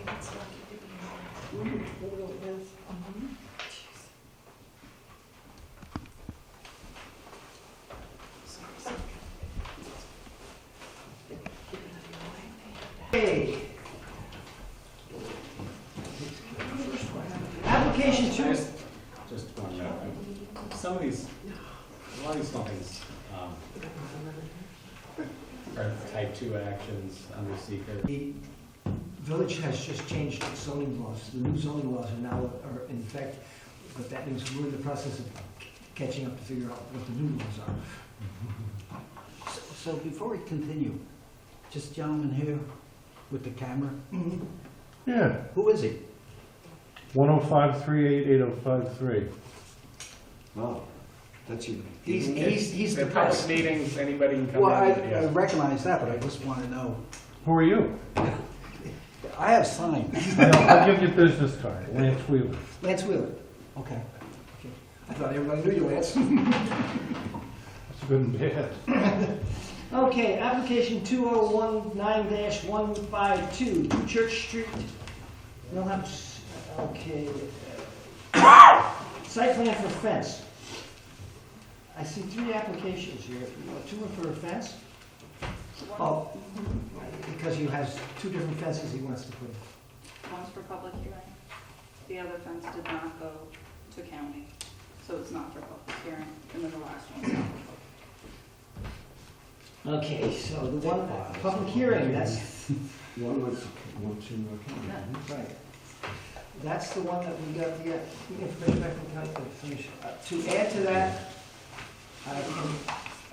gets lucky to be in there. It really is. Jeez. Sorry, sorry. Get it out of your way. Hey. Application two. Just one note. Some of these, a lot of these things are type 2 actions under seeker. The village has just changed its zoning laws. The new zoning laws are now in effect, but that means we're in the process of catching up to figure out what the new laws are. So before we continue, just gentleman here with the camera, Yeah, who is he? 105-388-8053. Oh, that's you. He's the The public press. meetings, anybody can come Well, I in. recognize that, but I just want to know. Who are you? I have signed. I'll give you a business card, Lance Wheeler. Lance Wheeler. Okay. I thought everybody knew you, Lance. That's good and bad. Okay, application 2019-152, 2 Church Street. We'll have, okay. Site plan for fence. I see 3 applications here. 2 are for a fence? Oh, because he has 2 different fences he wants to put in. One's for public hearing. The other fence did not go to county, so it's not for public hearing. And then the last one's not for public. Okay, so the one, public hearing, that's, One was, one to county. right. That's the one that we got the information back from county to finish. To add to that, I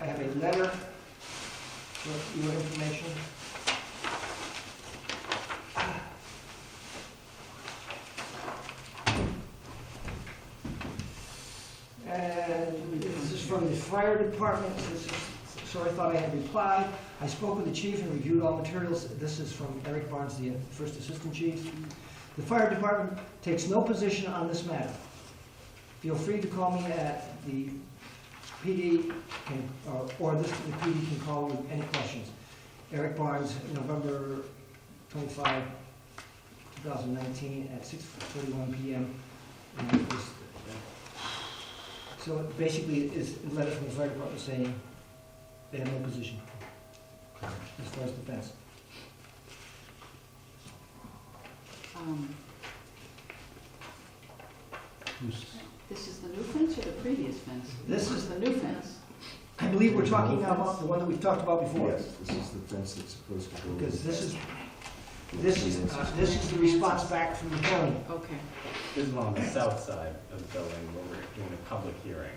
have a letter for your information. And this is from the fire department. So I thought I had replied. I spoke with the chief and reviewed all materials. This is from Eric Barnes, the first assistant chief. The fire department takes no position on this matter. Feel free to call me at the PD, or the PD can call with any questions. Eric Barnes, November 25, 2019 at 6:41 p.m. So it basically is a letter from the fire department saying they have no position as far as the fence. This is the new fence or the previous fence? This is the new fence. I believe we're talking about the one that we've talked about before. Yes, this is the fence that's supposed to go. Because this is the response back from the county. Okay. This is on the south side of the building where we're doing a public hearing.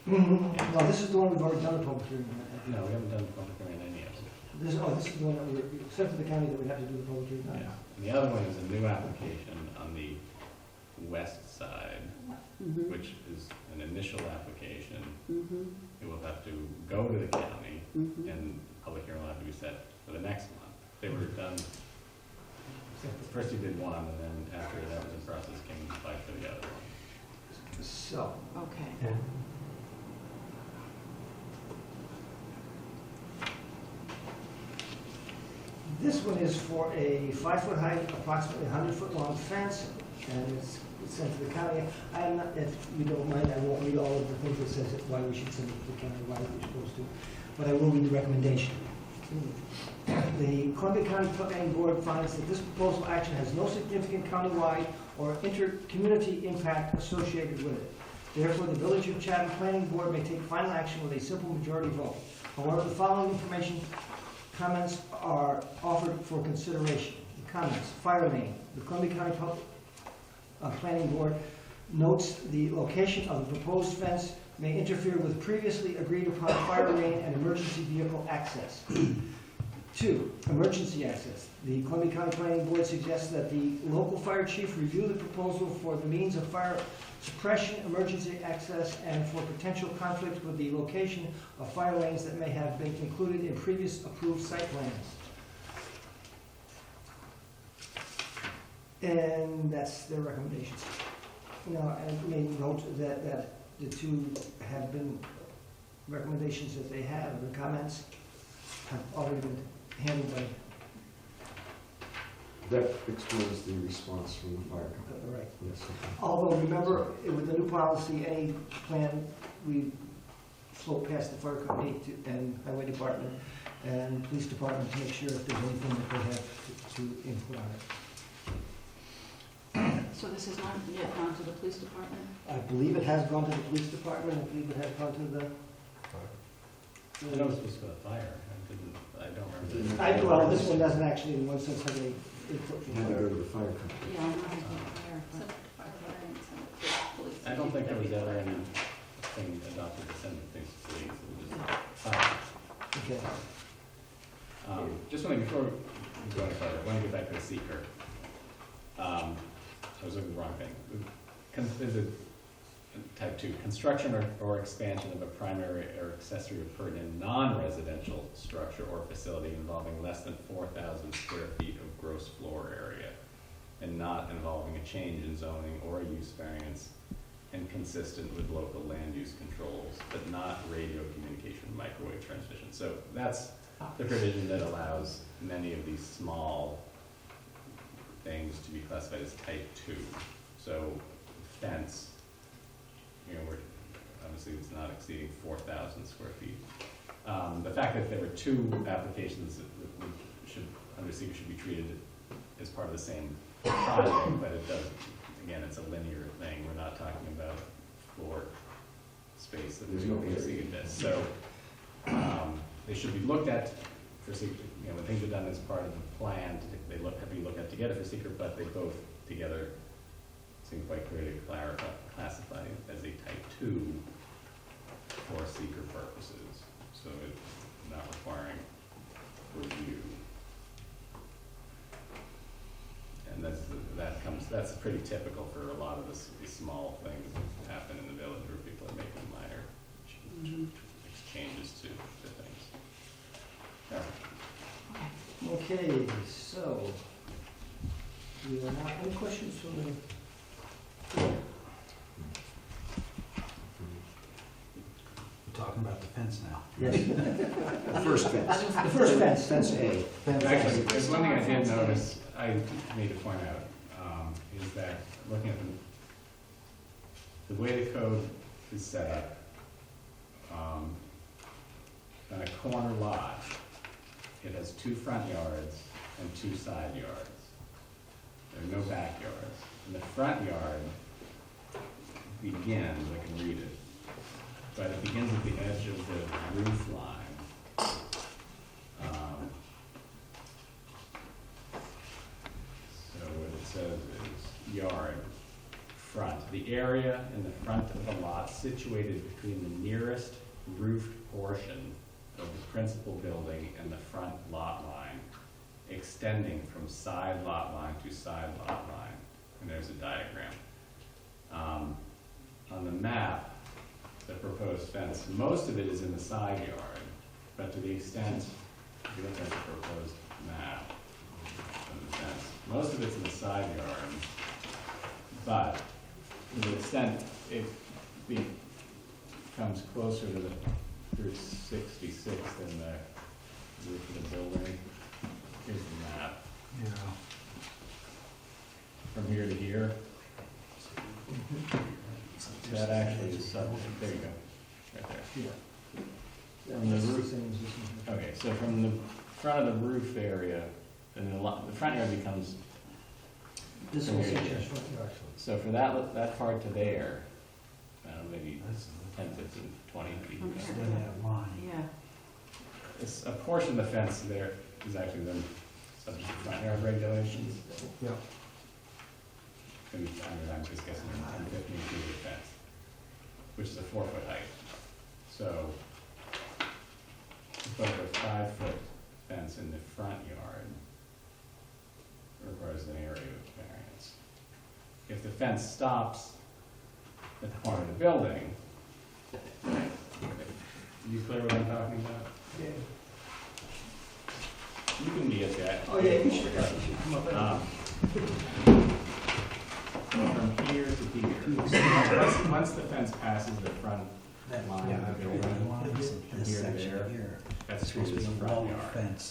No, this is the one we've already done a public hearing on. No, we haven't done the public hearing on any of them. This is the one that we sent to the county that we have to do the public hearing on. Yeah. And the other one is a new application on the west side, Mm-hmm. which is an initial application. Mm-hmm. It will have to go to the county, Mm-hmm. and public hearing will have to be set for the next month. They were done, first you did one, and then after that was in process, came and applied for the other one. So, Okay. this one is for a 5-foot high, approximately 100-foot long fence, and it's sent to the county. I am not, if you don't mind, I won't read all of the things that says why we should send it to the county, why we're supposed to, but I will read the recommendation. The Columbia County Planning Board finds that this proposal action has no significant countywide or inter-community impact associated with it. Therefore, the Village of Chatham Planning Board may take final action with a simple majority vote. However, the following comments are offered for consideration. The comments: fire lane. The Columbia County Planning Board notes the location of the proposed fence may interfere with previously agreed upon fire lane and emergency vehicle access. 2, emergency access. The Columbia County Planning Board suggests that the local fire chief review the proposal for the means of fire suppression, emergency access, and for potential conflict with the location of fire lanes that may have been included in previous approved site plans. And that's their recommendations. And may note that the 2 have been recommendations that they have, the comments have already been handled by That explains the response from the fire company. Right. Yes, okay. Although, remember, with the new policy, any plan, we float past the fire company and highway department and police department to make sure if there's anything that they have to input on it. So this has not yet gone to the police department? I believe it has gone to the police department, I believe it has gone to the... I know it was supposed to go to fire, I don't remember. Well, this one doesn't actually, in one sense, have any input It from had to fire. go to the fire company. Yeah, I know it's not fair, Send but it to firefighter and send it to police. I don't think there was ever anything adopted to send things to police, it was just fire. Okay. Just one thing before we go any further, I want to get back to the seeker. I was looking at the wrong thing. There's a type 2, construction or expansion of a primary or accessory appurtenant non-residential structure or facility involving less than 4,000 square feet of gross floor area and not involving a change in zoning or a use variance and consistent with local land use controls, but not radio communication, microwave transmission. So that's the provision that allows many of these small things to be classified as type 2. So fence, where obviously it's not exceeding 4,000 square feet. The fact that there were 2 applications that under seeker should be treated as part of the same project, but it doesn't. Again, it's a linear thing. We're not talking about floor space that There's we no area. exceeded this. So they should be looked at for seeker. When things are done as part of the plan, they have to be looked at together for seeker, but they both together seem quite clear to classify it as a type 2 for seeker purposes. So it's not requiring review. And that's pretty typical for a lot of these small things that happen in the village where people are making minor changes to things. All right. Okay, so, we will now, any questions from the... we're talking about the fence now. Yes. The first fence. The first fence. Fence A. Actually, there's one thing I did notice, I need to point out, is that looking at the way the code is set up, on a corner lot, it has 2 front yards and 2 side yards. There are no backyards. And the front yard begins, I can read it, but it begins at the edge of the roof line. So what it says is yard, front. The area in the front of the lot situated between the nearest roofed portion of the principal building and the front lot line, extending from side lot line to side lot line. And there's a diagram. On the map, the proposed fence, most of it is in the side yard, but to the extent, if you look at the proposed map of the fence, most of it's in the side yard, but to the extent it comes closer to the Route 66 than the roof of the building. Here's the map. Yeah. From here to here. That actually is, there you go, right there. From the roof, okay, so from the front of the roof area, and the front yard becomes, This whole section is front yard. so for that part to there, I don't know, maybe 10, 15, 20 feet. Okay. Just let that line. Yeah, It's a portion of the fence there is actually then subject to front yard regulations. Yeah. And I'm just guessing 10, 15 feet of the fence, which is a 4-foot height. So, to put a 5-foot fence in the front yard requires an area variance. If the fence stops at the corner of the building, you clear what I'm talking about? Yeah. You can be at that. Oh, yeah, you should come up. From here to here. Once the fence passes the front line Yeah, of the okay. building, This from here to section there, here that's is supposed treated to as be the a front wall yard. fence.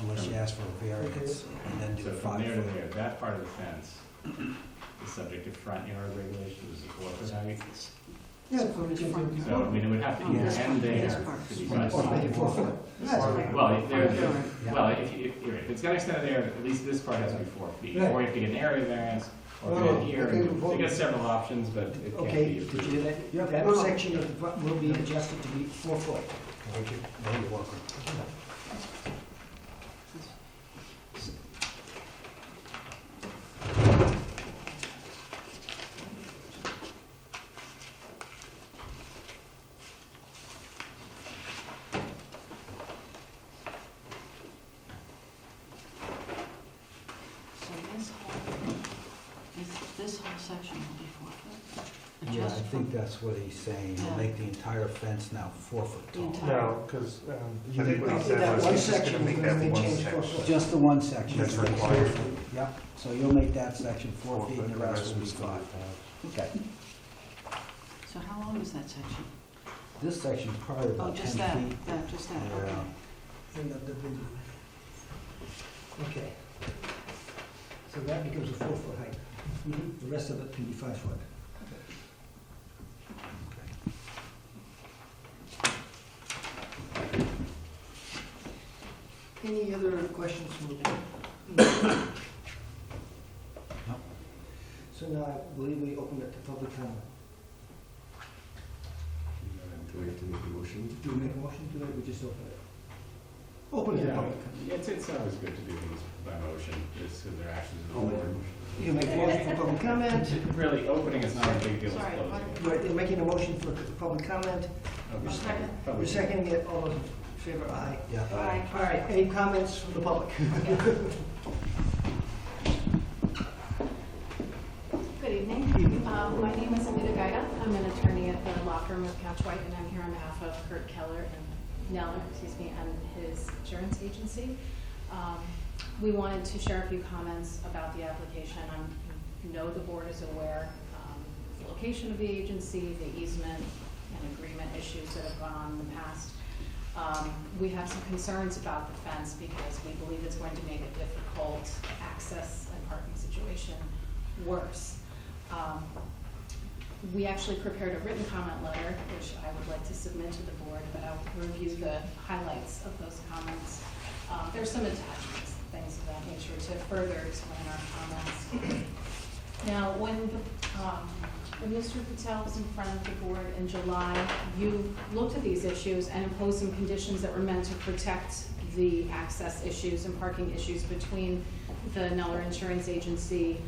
unless you ask for a variance and then do So a from 5 there to foot. there, that part of the fence is subject to front yard regulations, is it 4 foot height? Yeah, So it's front So, I mean, it would have to Oh, this end part, there. this part. to be Or front. make it 4 foot. Well, Yeah. well, if it's gonna extend there, at least this part has to be 4 feet, Right. or you have to get an area variance, or No, do no, it here, okay, so you get several options, but it can't Okay, be did you approved. hear that? Yep. That No, no. section of the front will be adjusted to be 4 foot. Thank you. No, you're welcome. So this whole section will be 4 foot? Yeah, I Adjust think from- that's what he's saying, Yeah. make the entire fence now 4 foot The tall. entire- No, because I think what I'll he do said that was one he's just section, gonna make and that then one change 4 section. foot. Just the one section. That's required. Yep, so you'll make that section 4 feet and the rest will be was 5. Okay. So how long is that section? This section's probably Oh, about 10 just feet. just that, Yeah. okay. End up the video. Okay. So that becomes a 4 foot height. The rest of it can be 5 foot. Any other questions from the board? No. So now I believe we open it to public comment. Do we have to make a motion? Do we make a motion to that, we just open it? Open it to Yeah, public. it's always good to do things by motion, just because they're actions of the I'll make a board. motion. You make a motion for public comment, Really, opening is not a big deal as Sorry, closing it. you're making a motion for public comment, Okay. Second. you're Public- seconding it, all those in favor, aye. Yeah. Aye. All right, any comments from the public? Good evening. My name is Anita Gaida. I'm an attorney at the law firm of Couch White, and I'm here on behalf of Kurt Keller and Neller, and his insurance agency. We wanted to share a few comments about the application. I know the board is aware of the location of the agency, the easement and agreement issues that have gone on in the past. We have some concerns about the fence because we believe it's going to make a difficult access and parking situation worse. We actually prepared a written comment letter, which I would like to submit to the board, but I'll review the highlights of those comments. There's some attachments, things of that nature, to further explain our comments. Now, when Mr. Patel was in front of the board in July, you looked at these issues and imposed some conditions that were meant to protect the access issues and parking issues between the Neller Insurance Agency,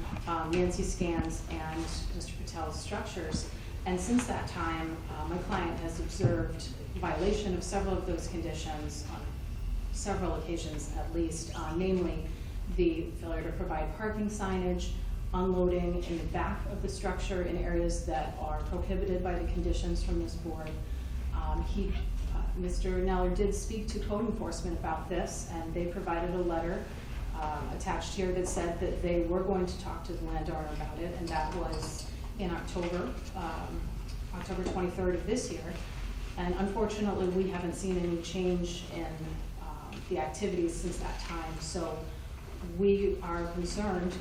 Nancy Scans, and Mr. Patel's structures. And since that time, my client has observed violation of several of those conditions on several occasions at least, namely the failure to provide parking signage, unloading in the back of the structure in areas that are prohibited by the conditions from this board. Mr. Neller did speak to code enforcement about this, and they provided a letter attached here that said that they were going to talk to the landowner about it, and that was in October 23rd of this year. And unfortunately, we haven't seen any change in the activities since that time. So we are concerned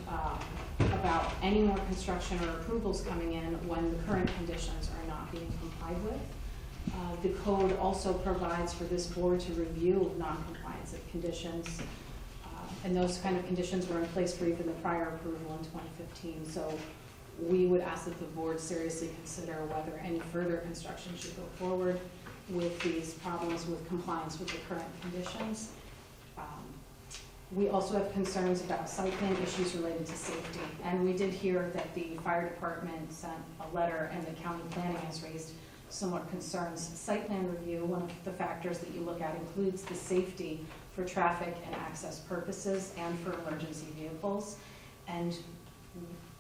about any more construction or approvals coming in when the current conditions are not being complied with. The code also provides for this board to review non-compliance of conditions. And those kind of conditions were in place for even the prior approval in 2015. So we would ask that the board seriously consider whether any further construction should go forward with these problems with compliance with the current conditions. We also have concerns about site plan issues related to safety. And we did hear that the fire department sent a letter and the county planning has raised similar concerns. Site plan review, one of the factors that you look at includes the safety for traffic and access purposes and for emergency vehicles. And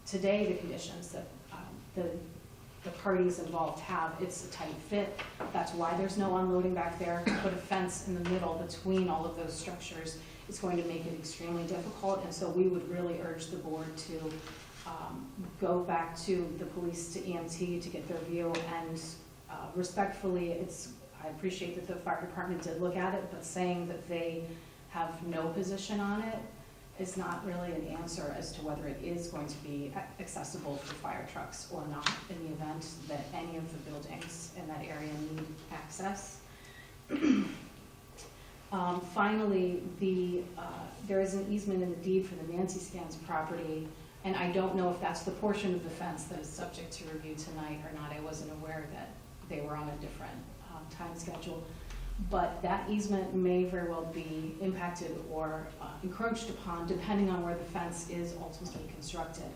today, the conditions that the parties involved have, it's a tight fit. That's why there's no unloading back there. To put a fence in the middle between all of those structures is going to make it extremely difficult. And so we would really urge the board to go back to the police, to EMT, to get their view. And respectfully, I appreciate that the fire department did look at it, but saying that they have no position on it is not really an answer as to whether it is going to be accessible for fire trucks or not in the event that any of the buildings in that area need access. Finally, there is an easement in the deed for the Nancy Scans property, and I don't know if that's the portion of the fence that is subject to review tonight or not. I wasn't aware that they were on a different time schedule. But that easement may very well be impacted or encroached upon depending on where the fence is ultimately constructed.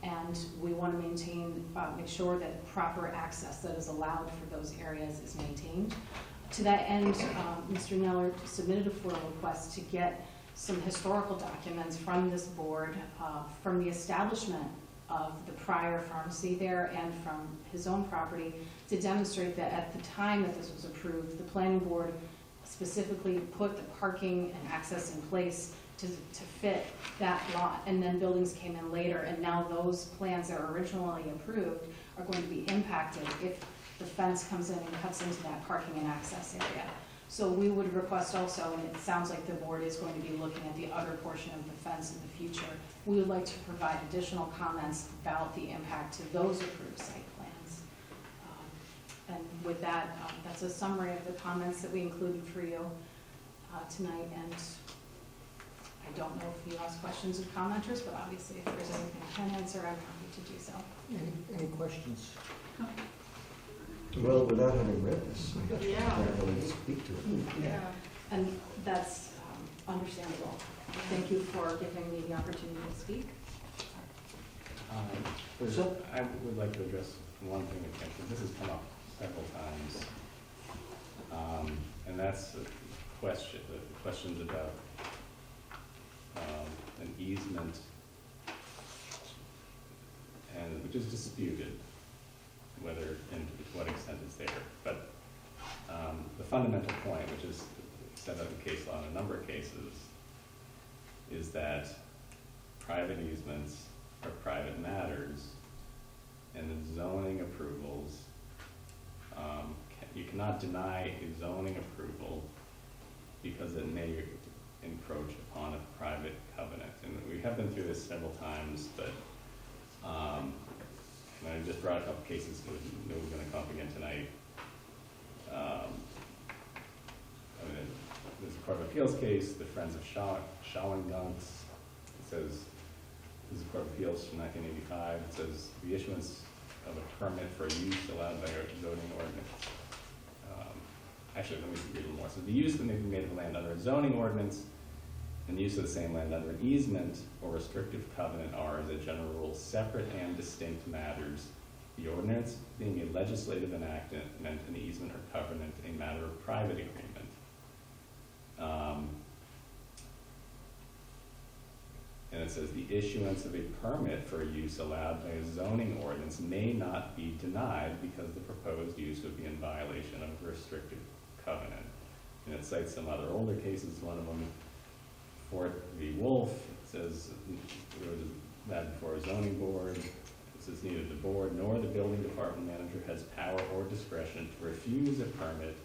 And we want to make sure that proper access that is allowed for those areas is maintained. To that end, Mr. Neller submitted a formal request to get some historical documents from this board, from the establishment of the prior pharmacy there and from his own property, to demonstrate that at the time that this was approved, the planning board specifically put the parking and access in place to fit that lot, and then buildings came in later, and now those plans that were originally approved are going to be impacted if the fence comes in and cuts into that parking and access area. So we would request also, and it sounds like the board is going to be looking at the other portion of the fence in the future, we would like to provide additional comments about the impact to those approved site plans. And with that, that's a summary of the comments that we included for you tonight. And I don't know if you ask questions of commenters, but obviously if there's anything I can answer, I'm happy to do so. Any questions? Well, without having read this, I Yeah. can't really speak to it. Yeah. And that's understandable. Thank you for giving me the opportunity to speak. I would like to address one thing again, because this has come up several times. And that's the questions about an easement, and which is disputed, whether and to what extent it's there. But the fundamental point, which is set out in case law in a number of cases, is that private easements are private matters, and the zoning approvals, you cannot deny a zoning approval because it may encroach upon a private covenant. And we have been through this several times, but and I just brought a couple cases because I knew we were going to come up again tonight. There's a Court of Appeals case, the Friends of Shawangunk. It says, this is a Court of Appeals from 1985. It says, the issuance of a permit for use allowed by a zoning ordinance. Actually, let me read a little more. So the use that may be made of land under a zoning ordinance and use of the same land under an easement or restrictive covenant are, as a general rule, separate and distinct matters. The ordinance being a legislative enactment, an easement or covenant, a matter of private agreement. And it says the issuance of a permit for a use allowed by a zoning ordinance may not be denied because the proposed use would be in violation of a restrictive covenant. And it cites some other older cases, one of them, Fort v. Wolf. It says there was that before a zoning board. It says neither the board nor the building department manager has power or discretion to refuse a permit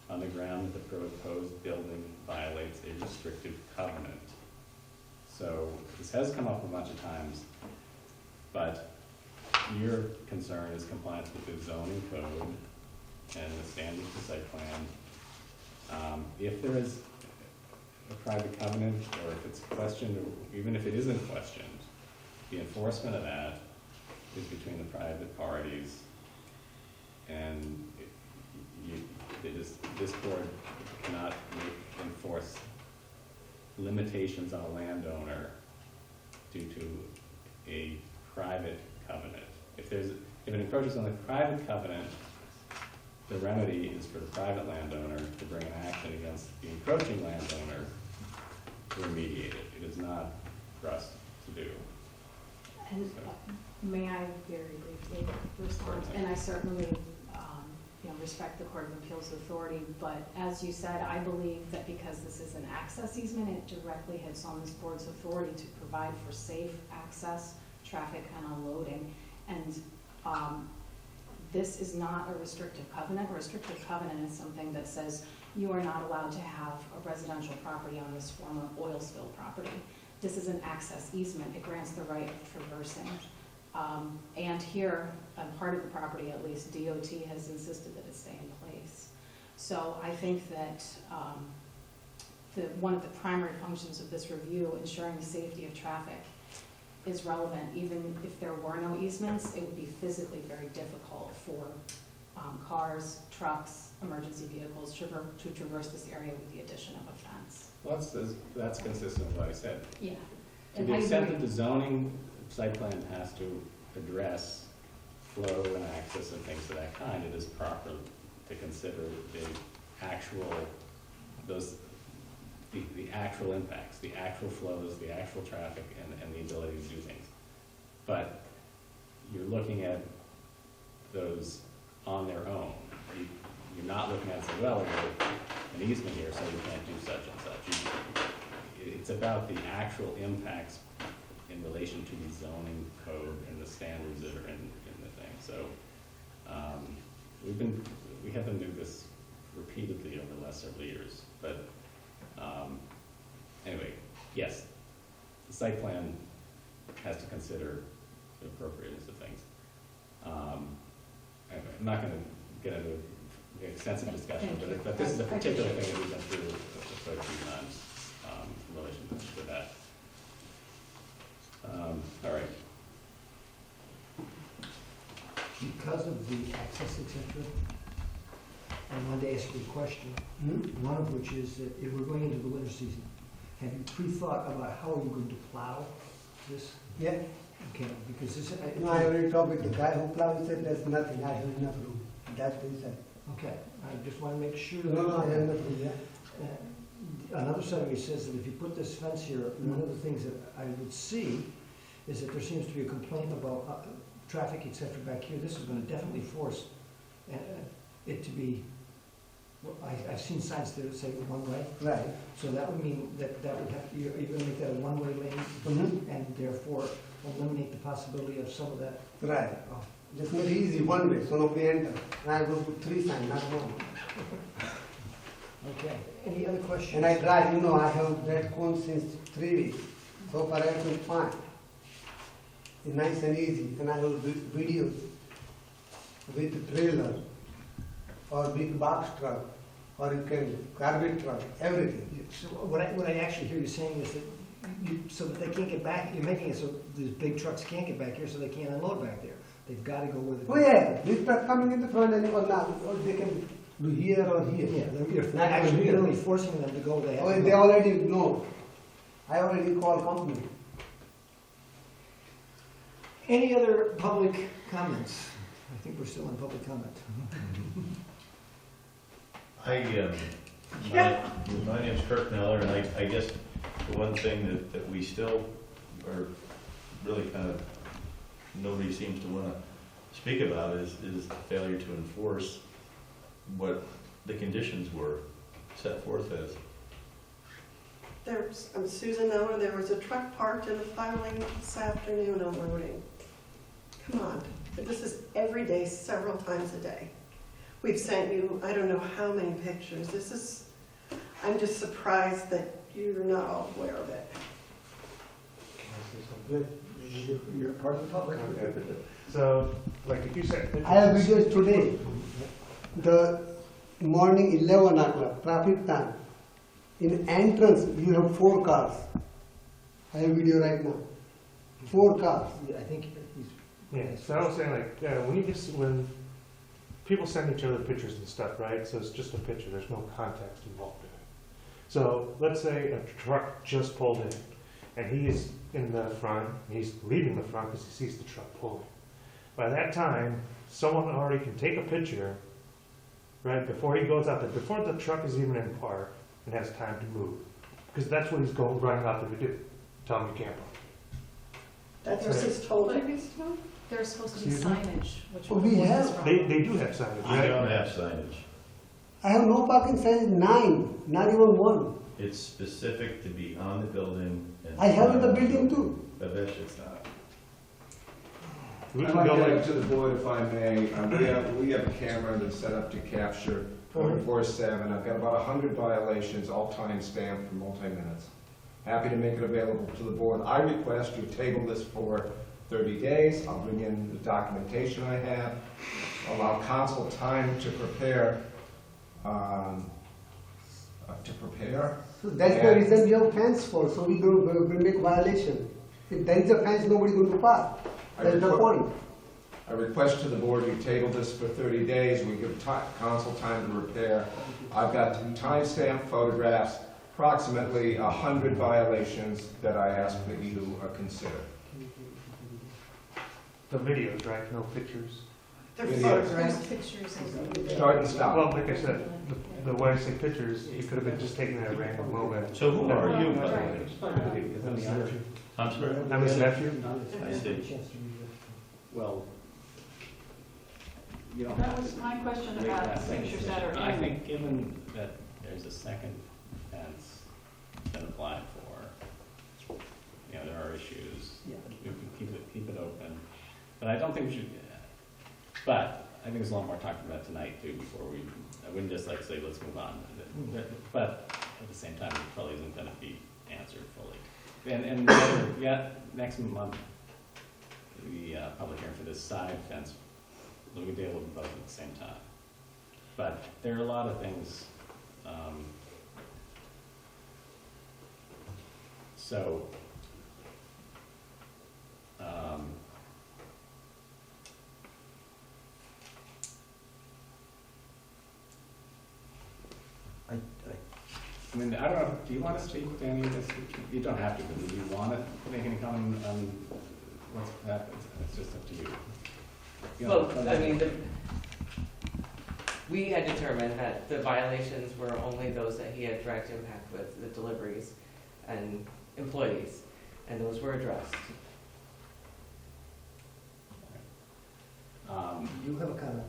on the ground that the proposed building violates a restrictive covenant. So this has come up a bunch of times, but your concern is compliance with the zoning code and the standards for site plan. If there is a private covenant, or if it's questioned, or even if it isn't questioned, the enforcement of that is between the private parties, and this board cannot enforce limitations on a landowner due to a private covenant. If it encroaches on the private covenant, the remedy is for the private landowner to bring an action against the encroaching landowner to remediate it. It is not for us to do. And may I very briefly respond? And I certainly respect the Court of Appeals authority, but as you said, I believe that because this is an access easement, it directly hits on this board's authority to provide for safe access, traffic, and unloading. And this is not a restrictive covenant. A restrictive covenant is something that says you are not allowed to have a residential property on this former oil spill property. This is an access easement, it grants the right of traversing. And here, on part of the property at least, DOT has insisted that it stay in place. So I think that one of the primary functions of this review, ensuring the safety of traffic, is relevant. Even if there were no easements, it would be physically very difficult for cars, trucks, emergency vehicles to traverse this area with the addition of a fence. Well, that's consistent with what I said. Yeah. To And the I extent agree. that the zoning site plan has to address flow and access and things of that kind, it is proper to consider the actual, the actual impacts, the actual flows, the actual traffic, and the ability to do things. But you're looking at those on their own. You're not looking at, say, well, there's an easement here, so you can't do such and such. It's about the actual impacts in relation to the zoning code and the standards that are in the thing. So we have been doing this repeatedly over the last several years. But anyway, yes, the site plan has to consider the appropriateness of things. Anyway, I'm not going to get into an extensive discussion, but this is a particular thing that we've been through quite a few times in relation to that. All right. Because of the access, et cetera, I wanted to ask you a question, one of which is that if we're going into the winter season, have you pre-thought about how are you going to plow this? Yeah, Okay, because this, no, I already talked with the guy who plows, said there's nothing, I have enough room. That's what he said. okay, I just want to make sure. No, I have enough room, yeah. Another study says that if you put this fence here, one of the things that I would see is that there seems to be a complaint about traffic, et cetera, back here. This is going to definitely force it to be, well, I've seen signs that say one way. Right. So that would mean that would have, you're going to make that a one-way lane, Mm-hmm. and therefore eliminate the possibility of some of that. Right. Just make it easy one way, so nobody enter. And I go put 3 signs, not one. Okay, any other questions? And I drive, you know, I have red cone since 3 weeks. So far everything fine. It's nice and easy. And I have videos with the trailer or big box truck or you can garbage truck, everything. So what I actually hear you saying is that so that they can't get back, you're making it so these big trucks can't get back here, so they can't unload back there. They've got to go where the. Oh yeah, big truck coming in the front and or not, or they can do here or here. Yeah, you're Not actually here. literally forcing them to go, they have Oh, to they go. already know. I already called company. Any other public comments? I think we're still in public comment. My name's Kirk Neller, and I guess the one thing that we still are really kind of, nobody seems to want to speak about is the failure to enforce what the conditions were set forth as. I'm Susan Miller. There was a truck parked in the fire lane this afternoon unloading. Come on. This is every day, several times a day. We've sent you, I don't know how many pictures. I'm just surprised that you're not all aware of it. You're part of the public. So, like if you said. I have videos today. The morning 11 o'clock, traffic time. In entrance, you have 4 cars. I have video right now. 4 cars. I think he's. Yeah, so I was saying like, when people send each other pictures and stuff, right? So it's just a picture, there's no context involved in it. So let's say a truck just pulled in and he's in the front, he's leaving the front because he sees the truck pulling. By that time, someone already can take a picture, right, before he goes out there, before the truck is even in park and has time to move. Because that's what he's running out there to do. Tell him you can't park. That's what he's told But you. there's supposed to be Excuse me? signage, which Oh, will we avoid have. this problem. They do have signage, We right? don't have signage. I have no parking sign 9, not even 1. It's specific to be on the building. And I have in the building too. But that shit's not. We I'd can like go to like, add to the board if I may. We have a camera that's set up to capture 24/7. I've got about 100 violations, all time stamped for multi-minutes. Happy to make it available to the board. I request you table this for 30 days. I'll bring in the documentation I have, allow council time to prepare, So that's the reason we have fence for, so we don't make violation. If there is a fence, nobody going to park. That's the point. I request to the board you table this for 30 days. We give council time to repair. I've got timestamp photographs, approximately 100 violations that I ask that you consider. The videos, right, no pictures? They're Videos. photographs. Pictures Start and stop. Well, like I said, the way I say pictures, it could have been just taken at a random moment. So who are you, by the way? Nephew. I'm sorry? I'm his nephew. I see. Well, you don't That have was to my question make about that pictures that are in. I think given that there's a second fence been applied for, you know, there are issues. Yeah. We can keep it open. But I don't think we should, but I think there's a lot more talking about tonight too before I wouldn't just like say, let's move on. But at the same time, it probably isn't gonna be answered fully. And next month, the public hearing for this side fence, we can deal with both at the same time. But there are a lot of things, so, I mean, I don't know, do you want to speak to any of this? You don't have to, but do you want to make any comment on what's happened? It's just up to you. You know, Well, I mean, we had determined that the violations were only those that he had direct impact with, the deliveries and employees, and those were addressed. You have a comment?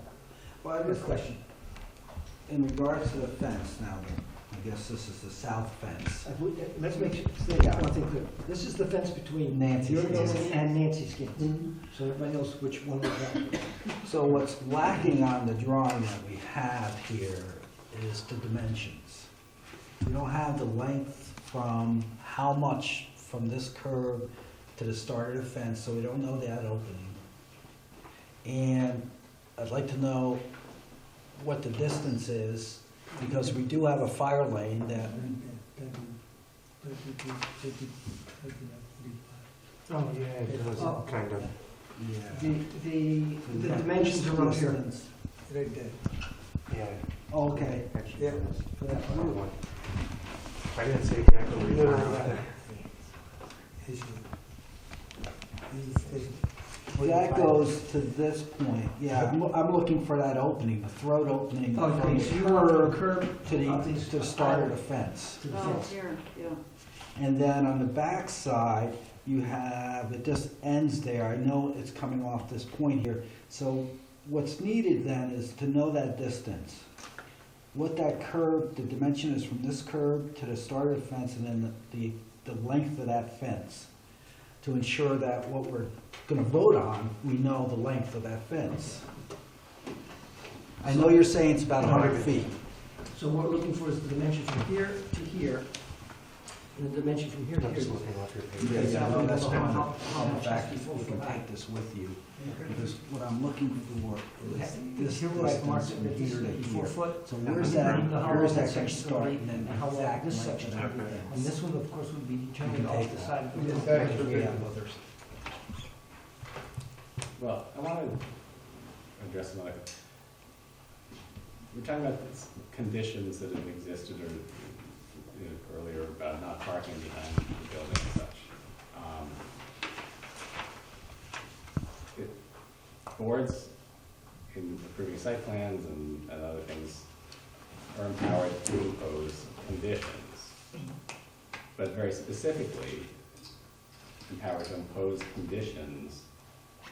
Well, I have a question. In regards to the fence now, then, I guess this is the south fence. Let's make sure, one thing clear. This is the fence between Nancy's your Skins. building and Nancy Skins. So everybody knows which one is that. So what's lacking on the drawing that we have here is the dimensions. We don't have the length from how much from this curb to the start of the fence, so we don't know that opening. And I'd like to know what the distance is, because we do have a fire lane that, Oh, yeah, it does, kind of. yeah. The dimensions are up here. Distance. Right there. Yeah. Okay. Actually, Yeah. it is. For that Or one. one. I didn't say exactly where you No, were. no, That goes to this point, yeah, I'm looking for that opening, the throat opening Oh, from okay, so the you want from the curb curb to up the, these- to the start of the fence. to the Oh, fence. here, yeah. And then on the back side, you have, it just ends there, I know it's coming off this point here. So what's needed then is to know that distance. What that curb, the dimension is from this curb to the start of the fence, and then the length of that fence, to ensure that what we're gonna vote on, we know the length of that fence. I know you're saying it's about 100 feet. So what we're looking for is the dimension from here to here, and the dimension from here to I'm just here. looking off your Yeah, page. yeah, no, that's How- fine. how In much fact, is the you can 4 foot high? take this with you, because what I'm looking for is this Here where I marked distance it, from that this here is to 4 here. foot. So And where's how that, long where's that gonna section's start, gonna be, and then and how long exact this length of section's that gonna be. fence. And this one, of course, would be determined You can off take the that. side of the Yes, building. sir. Because we have others. Well, I want to address another. We're talking about these conditions that have existed or, earlier about not parking behind the building and such. Boards in approving site plans and other things are empowered to impose conditions, but very specifically empowered to impose conditions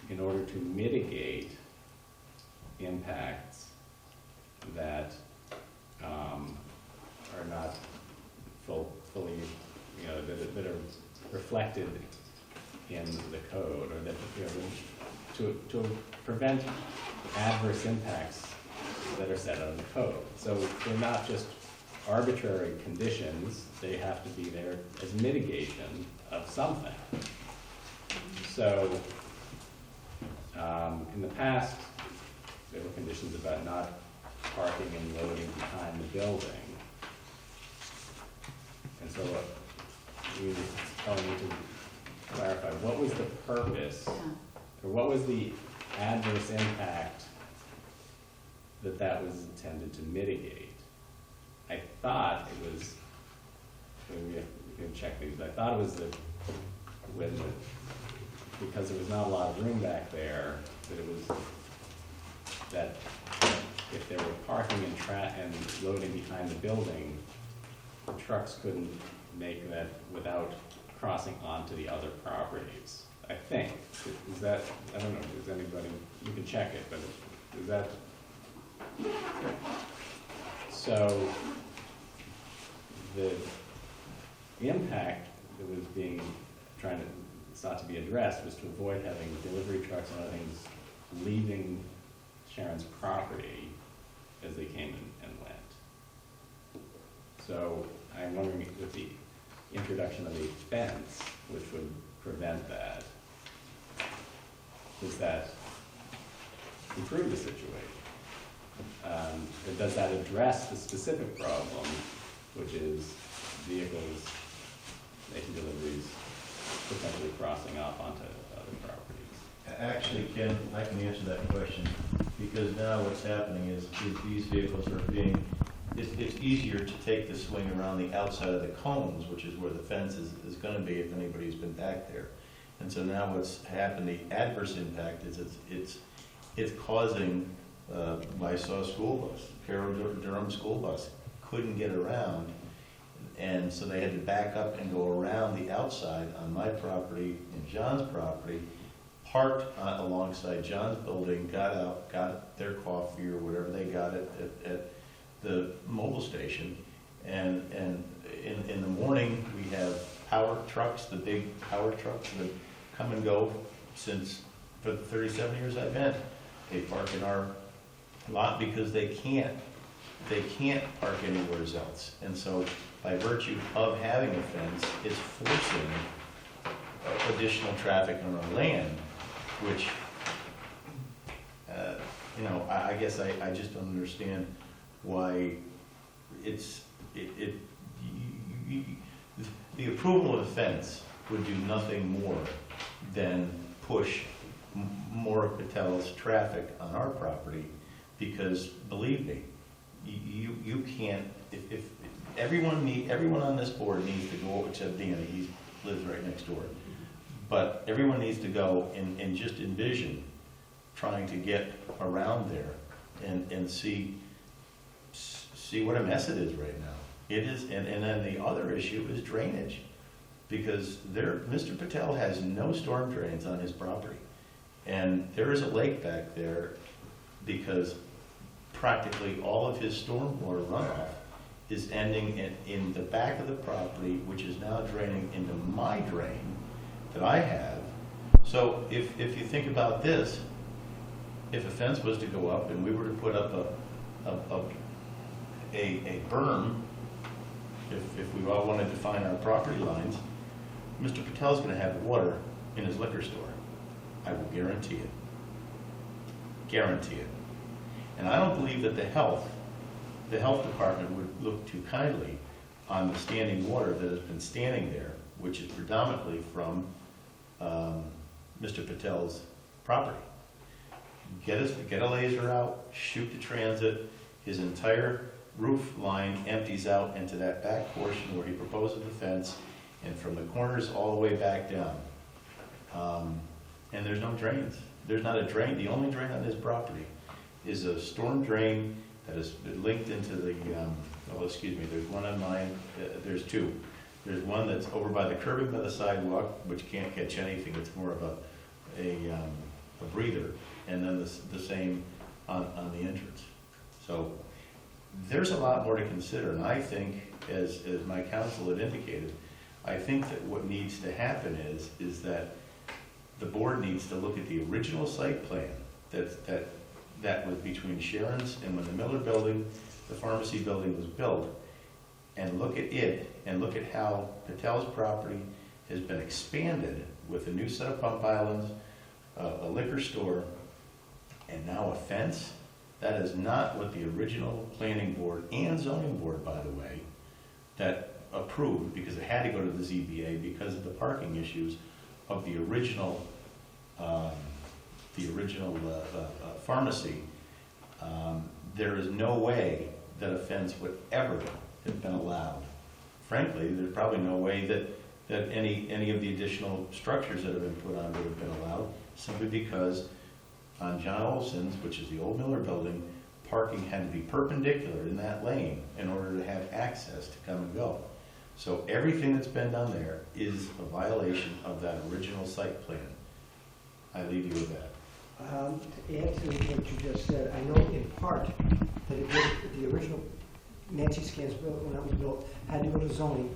in order to mitigate impacts that are not fully, that are reflected in the code, or that, to prevent adverse impacts that are set out in the code. So they're not just arbitrary conditions, they have to be there as mitigation of something. So, in the past, there were conditions about not parking and loading behind the building. And so we were telling you to clarify, what was the purpose, or what was the adverse impact that was intended to mitigate? I thought it was, we can check these, but I thought it was because there was not a lot of room back there, that it was, that if there were parking and loading behind the building, the trucks couldn't make that without crossing onto the other properties. I think, is that, I don't know, is anybody, you can check it, but is that? So, the impact that was being, sought to be addressed was to avoid having delivery trucks and other things leaving Sharon's property as they came and went. So, I'm wondering with the introduction of a fence, which would prevent that, does that improve the situation? Or does that address the specific problem, which is vehicles making deliveries, potentially crossing off onto other properties? Actually, Ken, I can answer that question, because now what's happening is these vehicles are being, it's easier to take the swing around the outside of the cones, which is where the fence is gonna be if anybody's been back there. And so now what's happened, the adverse impact is it's causing, I saw a school bus, Carroll Durham school bus, couldn't get around. And so they had to back up and go around the outside on my property and John's property, parked alongside John's building, got out, got their coffee or whatever they got at the mobile station. And in the morning, we have power trucks, the big power trucks that come and go for the 37 years I've been. They park in our lot because they can't park anywhere else. And so by virtue of having a fence, it's forcing additional traffic on our land, which, I guess I just don't understand why the approval of a fence would do nothing more than push more of Patel's traffic on our property, because believe me, you can't, if everyone on this board needs to go, except Danny, he lives right next door, but everyone needs to go and just envision trying to get around there and see what a mess it is right now. It is, and then the other issue is drainage, because Mr. Patel has no storm drains on his property. And there is a lake back there because practically all of his stormwater runoff is ending in the back of the property, which is now draining into my drain that I have. So if you think about this, if a fence was to go up and we were to put up a berm, if we all wanted to define our property lines, Mr. Patel's going to have water in his liquor store. I will guarantee it. Guarantee it. And I don't believe that the health department would look too kindly on the standing water that has been standing there, which is predominantly from Mr. Patel's property. Get a laser out, shoot the transit, his entire roof line empties out into that back portion where he proposes the fence, and from the corners all the way back down. And there's no drains. There's not a drain. The only drain on his property is a storm drain that is linked into the, there's one on mine, there's two. There's one that's over by the curbing by the sidewalk, which can't catch anything. It's more of a breather. And then the same on the entrance. So there's a lot more to consider. And I think, as my counsel had indicated, I think that what needs to happen is that the board needs to look at the original site plan that that was between Sharon's and when the Miller building, the pharmacy building was built. And look at it, and look at how Patel's property has been expanded with a new set of pump islands, a liquor store, and now a fence. That is not what the original planning board and zoning board, by the way, that approved, because it had to go to the ZBA because of the parking issues of the original pharmacy. There is no way that a fence would ever have been allowed. Frankly, there's probably no way that any of the additional structures that have been put on would have been allowed, simply because on John Olson's, which is the old Miller building, parking had to be perpendicular in that lane in order to have access to come and go. So everything that's been done there is a violation of that original site plan. I leave you with that. To add to what you just said, I know in part that the original Nancy Scans building, when that was built, had to go to zoning.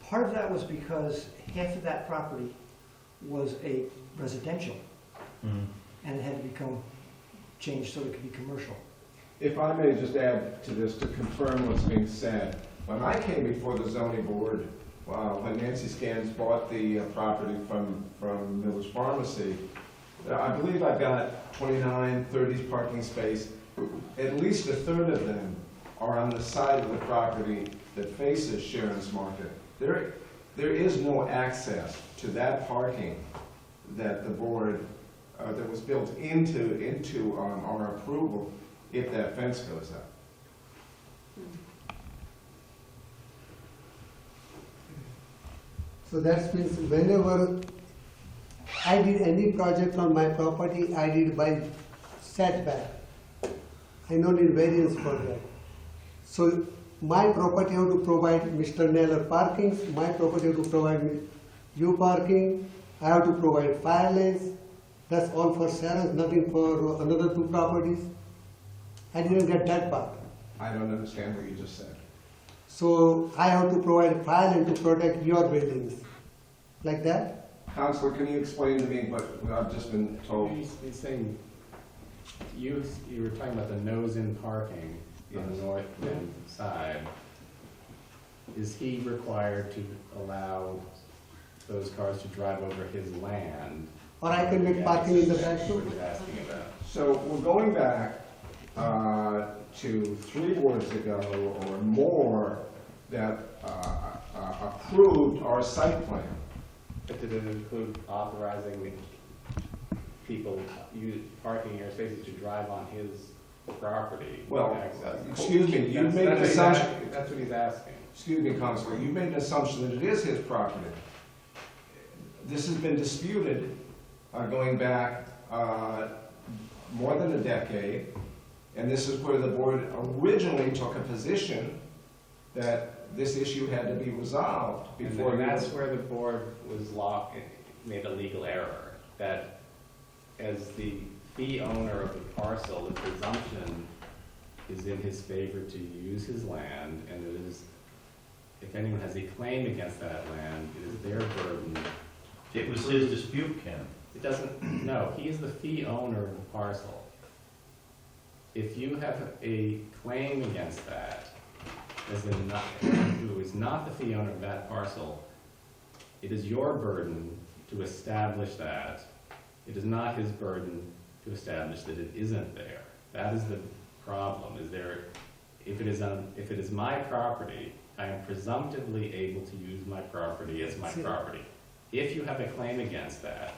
Part of that was because half of that property was a residential, and it had to become changed so it could be commercial. If I may just add to this to confirm what's being said, when I came before the zoning board, when Nancy Scans bought the property from Miller's Pharmacy, I believe I've got 29, 30 parking space. At least a third of them are on the side of the property that faces Sharon's Market. There is no access to that parking that the board, that was built into our approval if that fence goes up. So that means whenever I did any project on my property, I did by setback. I don't need variance for that. So my property have to provide Mr. Naylor parking, my property have to provide me you parking, I have to provide fire lanes. That's all for Sharon's, nothing for another two properties. I didn't get that part. I don't understand what you just said. So I have to provide fire lane to protect your buildings, like that? Counselor, can you explain to me what I've just been told? He's saying, you were talking about the nose-in parking in the north end side. Is he required to allow those cars to drive over his land? Or I can make parking in the back too? What he's asking about. So we're going back to 3 boards ago or more that approved our site plan. But did it include authorizing people parking in your spaces to drive on his property? Well, access? excuse me, you That's- made an that's assumption. exactly- That's what he's asking. Excuse me, Counselor, you made an assumption that it is his property. This has been disputed going back more than a decade, and this is where the board originally took a position that this issue had to be resolved before. And that's where the board was made a legal error, that as the fee owner of the parcel, the presumption is in his favor to use his land, and it is, if anyone has a claim against that land, it is their burden. It was his dispute, Ken. It doesn't, no, he is the fee owner of the parcel. If you have a claim against that, as in who is not the fee owner of that parcel, it is your burden to establish that. It is not his burden to establish that it isn't there. That is the problem. If it is my property, I am presumptively able to use my property as my property. If you have a claim against that,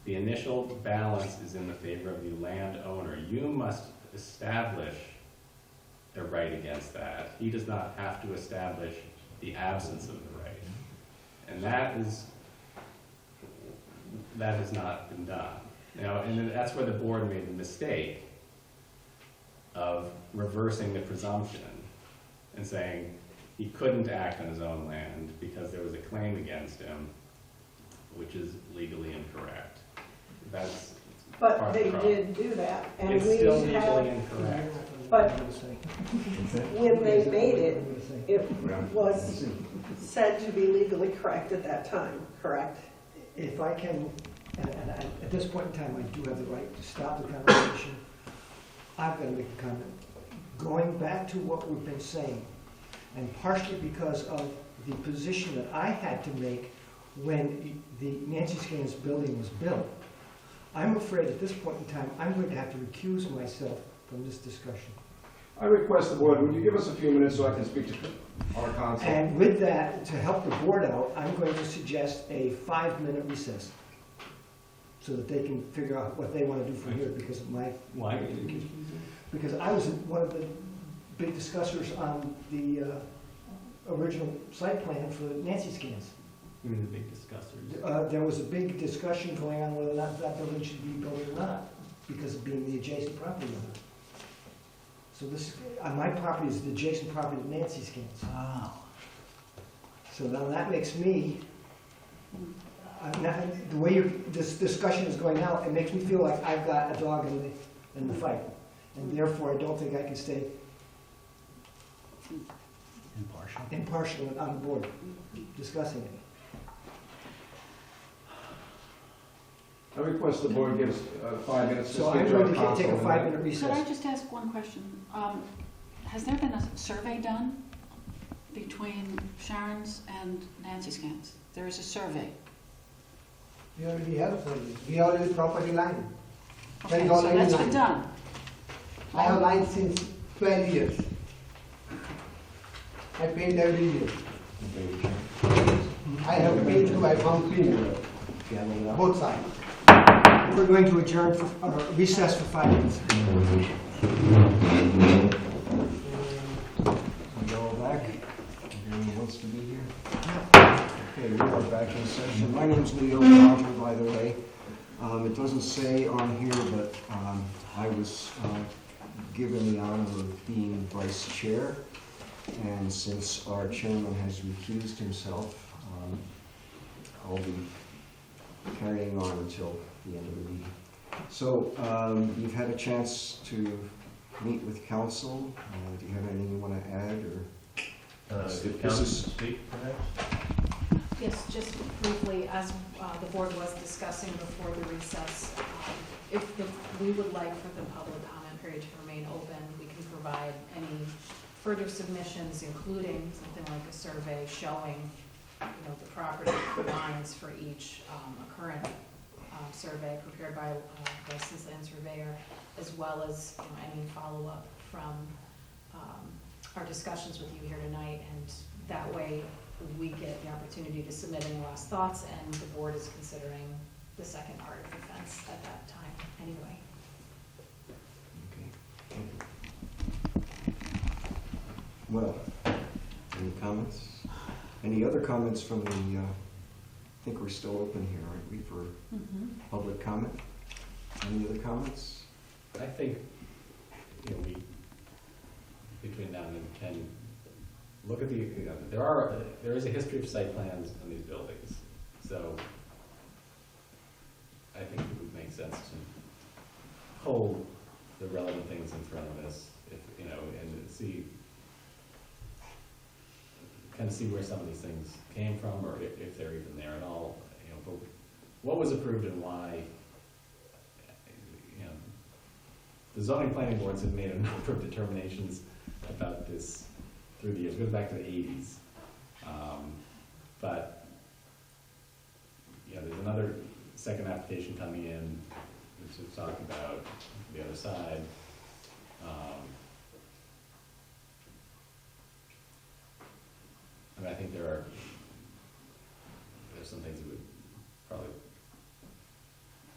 the initial balance is in the favor of the landowner. You must establish a right against that. He does not have to establish the absence of the right. And that has not been done. Now, and that's where the board made the mistake of reversing the presumption and saying he couldn't act on his own land because there was a claim against him, which is legally incorrect. That's part But of they the problem. did do that, and It's we still legally have, incorrect. but when they made it, it was said to be legally correct at that time, correct? If I can and at this point in time, I do have the right to stop the conversation. I've got to make a comment. Going back to what we've been saying, and partially because of the position that I had to make when the Nancy Scan's building was built, I'm afraid at this point in time, I'm going to have to recuse myself from this discussion. I request the board, would you give us a few minutes so I can speak to our counsel? And with that, to help the board out, I'm going to suggest a 5-minute recess so that they can figure out what they want to do from here because of my... Why? Because I was one of the big discussers on the original site plan for Nancy Scans. Who are the big discussers? There was a big discussion going on whether or not that building should be built or not because of being the adjacent property owner. So this, my property is the adjacent property to Nancy Scans. Oh. So now that makes me, the way this discussion is going out, it makes me feel like I've got a dog in the fight. And therefore, I don't think I can stay impartial on the board discussing it. I request the board gives 5 minutes to So speak I'm to our going to counsel. take a and 5-minute Could I recess. just ask one question? Has there been a survey done between Sharon's and Nancy Scans? There is a survey. We already have survey. We already property line. There Okay, is so already that's line. been done. I have line since 12 years. I paint every year. I have paint too, I found clean. Both sides. We're going to adjourn for, recess for 5 minutes. We all back? Anyone wants to be here? Okay, we are back in session. My name's Leo Roger, by the way. It doesn't say on here, but I was given the honor of being vice chair. And since our chairman has recused himself, I'll be carrying on until the end of the meeting. So you've had a chance to meet with council. Do you have anything you want to add, or? Did This council is- speak perhaps? Yes, just briefly, as the board was discussing before the recess, if we would like for the public comment period to remain open, we can provide any further submissions, including something like a survey showing, the property lines for each, a current survey prepared by a licensed land surveyor, as well as any follow-up from our discussions with you here tonight, and that way we get the opportunity to submit any last thoughts, and the board is considering the second part of the fence at that time anyway. Okay, thank you. Well, any comments? Any other comments from the, I think we're still open here, aren't we, for public comment? Any other comments? I think, we, between now and then, can look at the, there is a history of site plans on these buildings. So I think it would make sense to hold the relevant things in front of us, if, and see, kind of see where some of these things came from, or if they're even there at all. But what was approved and why. The zoning planning boards have made a number of determinations about this through the years. It goes back to the 80s. But there's another second application coming in, which we've talked about the other side. I think there's some things that would probably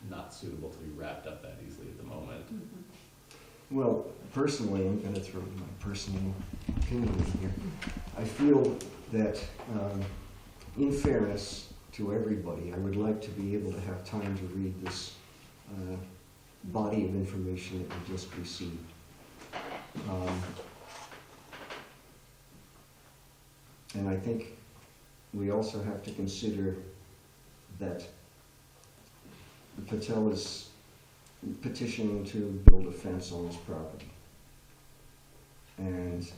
not suitable to be wrapped up that easily at the moment. Well, personally, I'm going to throw my personal opinion in here. I feel that, in fairness to everybody, I would like to be able to have time to read this body of information that we just received. And I think we also have to consider that Patel is petitioning to build a fence on his property. And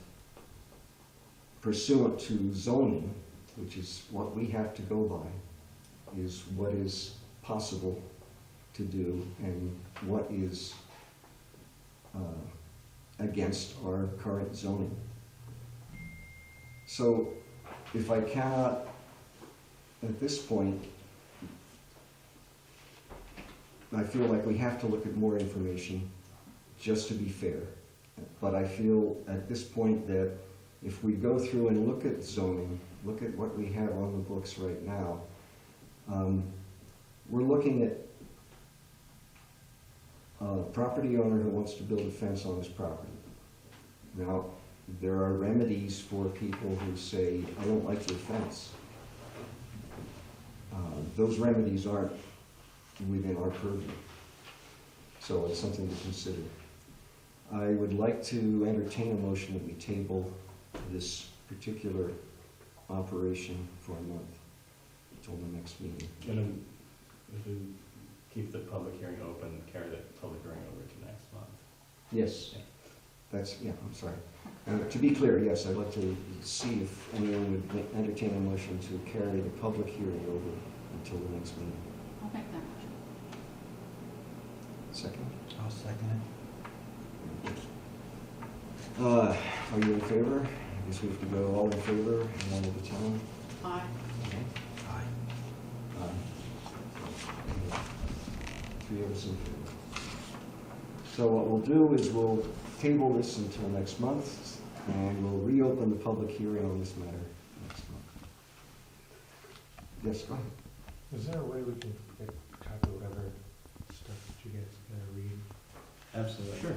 pursuant to zoning, which is what we have to go by, is what is possible to do and what is against our current zoning. So if I cannot, at this point, I feel like we have to look at more information just to be fair. But I feel at this point that if we go through and look at zoning, look at what we have on the books right now, we're looking at a property owner who wants to build a fence on his property. Now, there are remedies for people who say, I don't like your fence. Those remedies aren't within our purview. So it's something to consider. I would like to entertain a motion that we table this particular operation for a month until the next meeting. If we keep the public hearing open, carry the public hearing over to next month. Yes, Yeah. that's, yeah, I'm sorry. To be clear, yes, I'd like to see if anyone would entertain a motion to carry the public hearing over until the next meeting. I'll make that motion. Second? I'll second Are you in favor? I guess we have to go all in favor and one at a time. Aye. it. Aye. Three of us in favor. So what we'll do is we'll table this until next month, and we'll reopen the public hearing on this matter next month. Yes, go ahead. Is there a way we can get a copy of whatever stuff that you guys gotta read? Absolutely. Sure.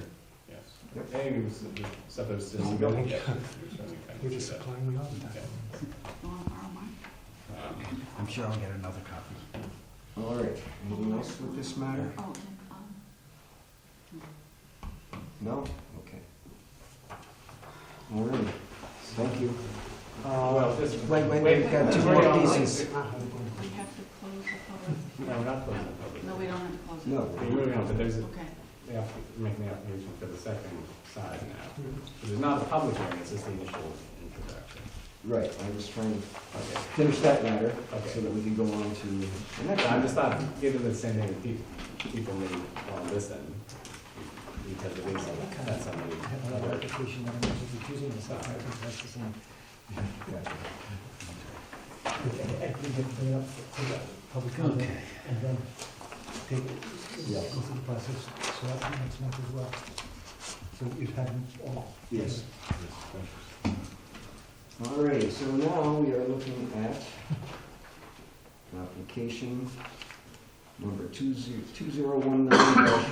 Yes. Yep. Anything that's the stuff that's just. Oh, really? Yeah. You're just supplying me all the time. You want to borrow mine? I'm sure I'll get another copy. All right, anything else with this matter? Oh, No? Okay. All right, thank you. Well, just. Wait, we've got two more pieces. we have to close the public. No, we're not closing the public. No, we don't have to close it. No. Okay, moving on, but there's, Okay. they have to make the application for the second side now. So there's not a public hearing, it's just the initial introduction. Right, I was trying to Okay. finish that matter Okay. so that we can go on to the next I one. just thought, given the same thing, that people may want to listen, because it is, that's somebody. I have another application that I'm recusing myself, I think that's the same. I think it bring it up to the public comment, Okay. and then take it, Yeah. go through the process, so that's next month as well. So you've had them all. Yes. All right, so now we are looking at application number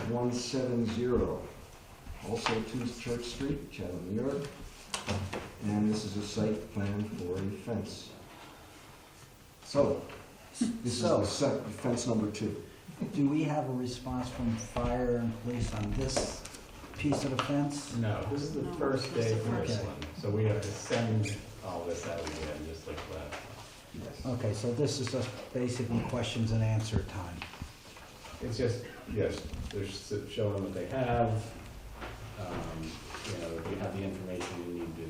2019-170, also 2 Church Street, Chatham, New York. And this is a site plan for a fence. So, this is the fence number 2. Do we have a response from fire and police on this piece of the fence? No, this is the No, first this day is for this okay. one, so we have to send all this out again, just like that. Yes. Okay, so this is just basically questions and answer time. It's just, yes, they're showing what they have, you know, if you have the information you need to.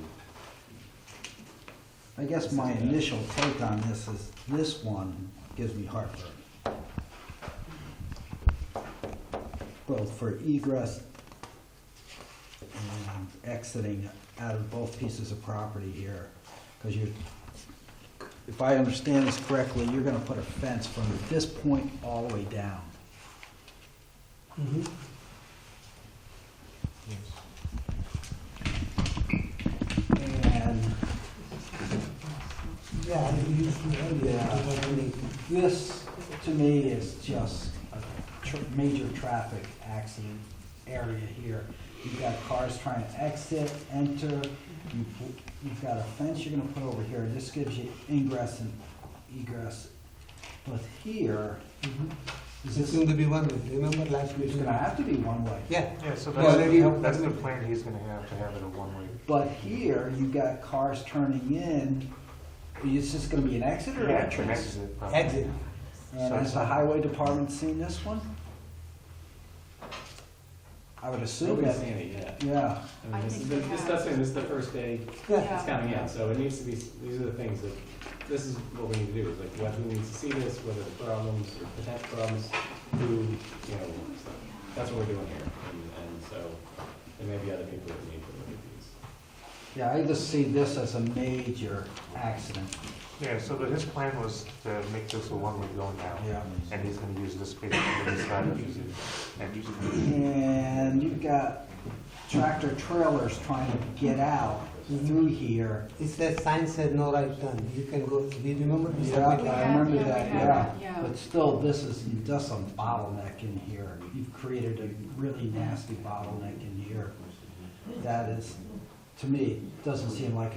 I guess my initial take on this is, this one gives me heartburn. Both for egress and exiting out of both pieces of property here. Because you're, if I understand this correctly, you're gonna put a fence from this point all the way down. Mm-hmm. And, Yeah, I mean, yeah, I mean, this to me is just a major traffic accident area here. You've got cars trying to exit, enter, you've got a fence you're gonna put over here, this gives you ingress and egress. But here, is It's this, going to be one way, remember last it's meeting? gonna have to be one way. Yeah, Yeah, so Yeah, already- that's the plan he's gonna have it a one-way. But here, you've got cars turning in, is this gonna be an exit or Yeah, entrance? exit, probably. exit. And has the highway department seen this one? I would assume Nobody's that, seen it yet. yeah. I mean, I this think is, they this have. does say this is the first day Yeah. it's coming in, so it needs to be, these are the things that this is what we need to do, is like, who needs to see this, what are the problems, or potential problems, who, you know, that's what we're doing here. And so, there may be other people that need to look at these. Yeah, I just see this as a major accident. Yeah, so his plan was to make this a one-way going now, Yeah. and he's gonna use this space to the side of his entrance. And you've got tractor trailers trying to get out through here. It says, sign said no right turn, you can go, do you remember? We Yeah, submitted- I remember Yeah, we that, had yeah. that, yeah. But still, this is just a bottleneck in here. You've created a really nasty bottleneck in here. That is, to me, doesn't seem like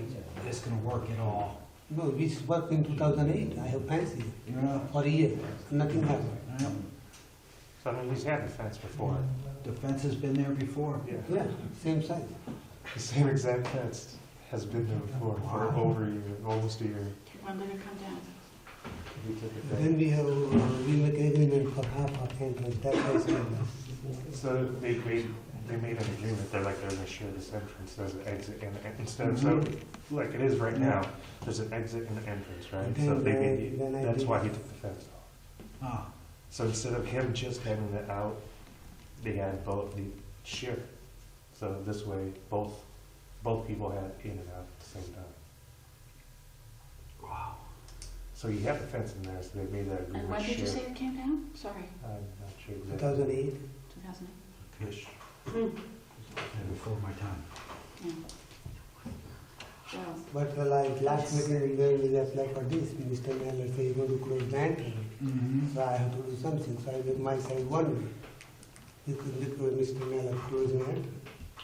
it's gonna work at all. No, we worked in 2008, I have fence here, Yeah. for a year, nothing happened. Yeah. So, I mean, he's had the fence before. The fence has been there before. Yeah. Yeah, same size. The same exact fence has been there before, for over a year, almost a year. When did it come down? He took it back. Then we have, we make agreement for half of entrance, that was So they made an agreement, they're gonna share this entrance, there's an exit and instead of, so, like it is right now, there's an exit and an entrance, right? So that's why he took the fence off. Ah, So instead of him just having it out, they had both, the share. So this way, both people had in and out at the same time. wow. So you have the fence in there, so they made that And agreement when did you share. say it came down? Sorry, I'm not sure exactly. 2008. 2008? Ish. And before my time. Yeah. Well, But like last meeting, where we applied for this, Mr. Miller said he's going to close the entrance. Mm-hmm. So I have to do something, so I make my side one way. Because Mr. Miller closing the entrance.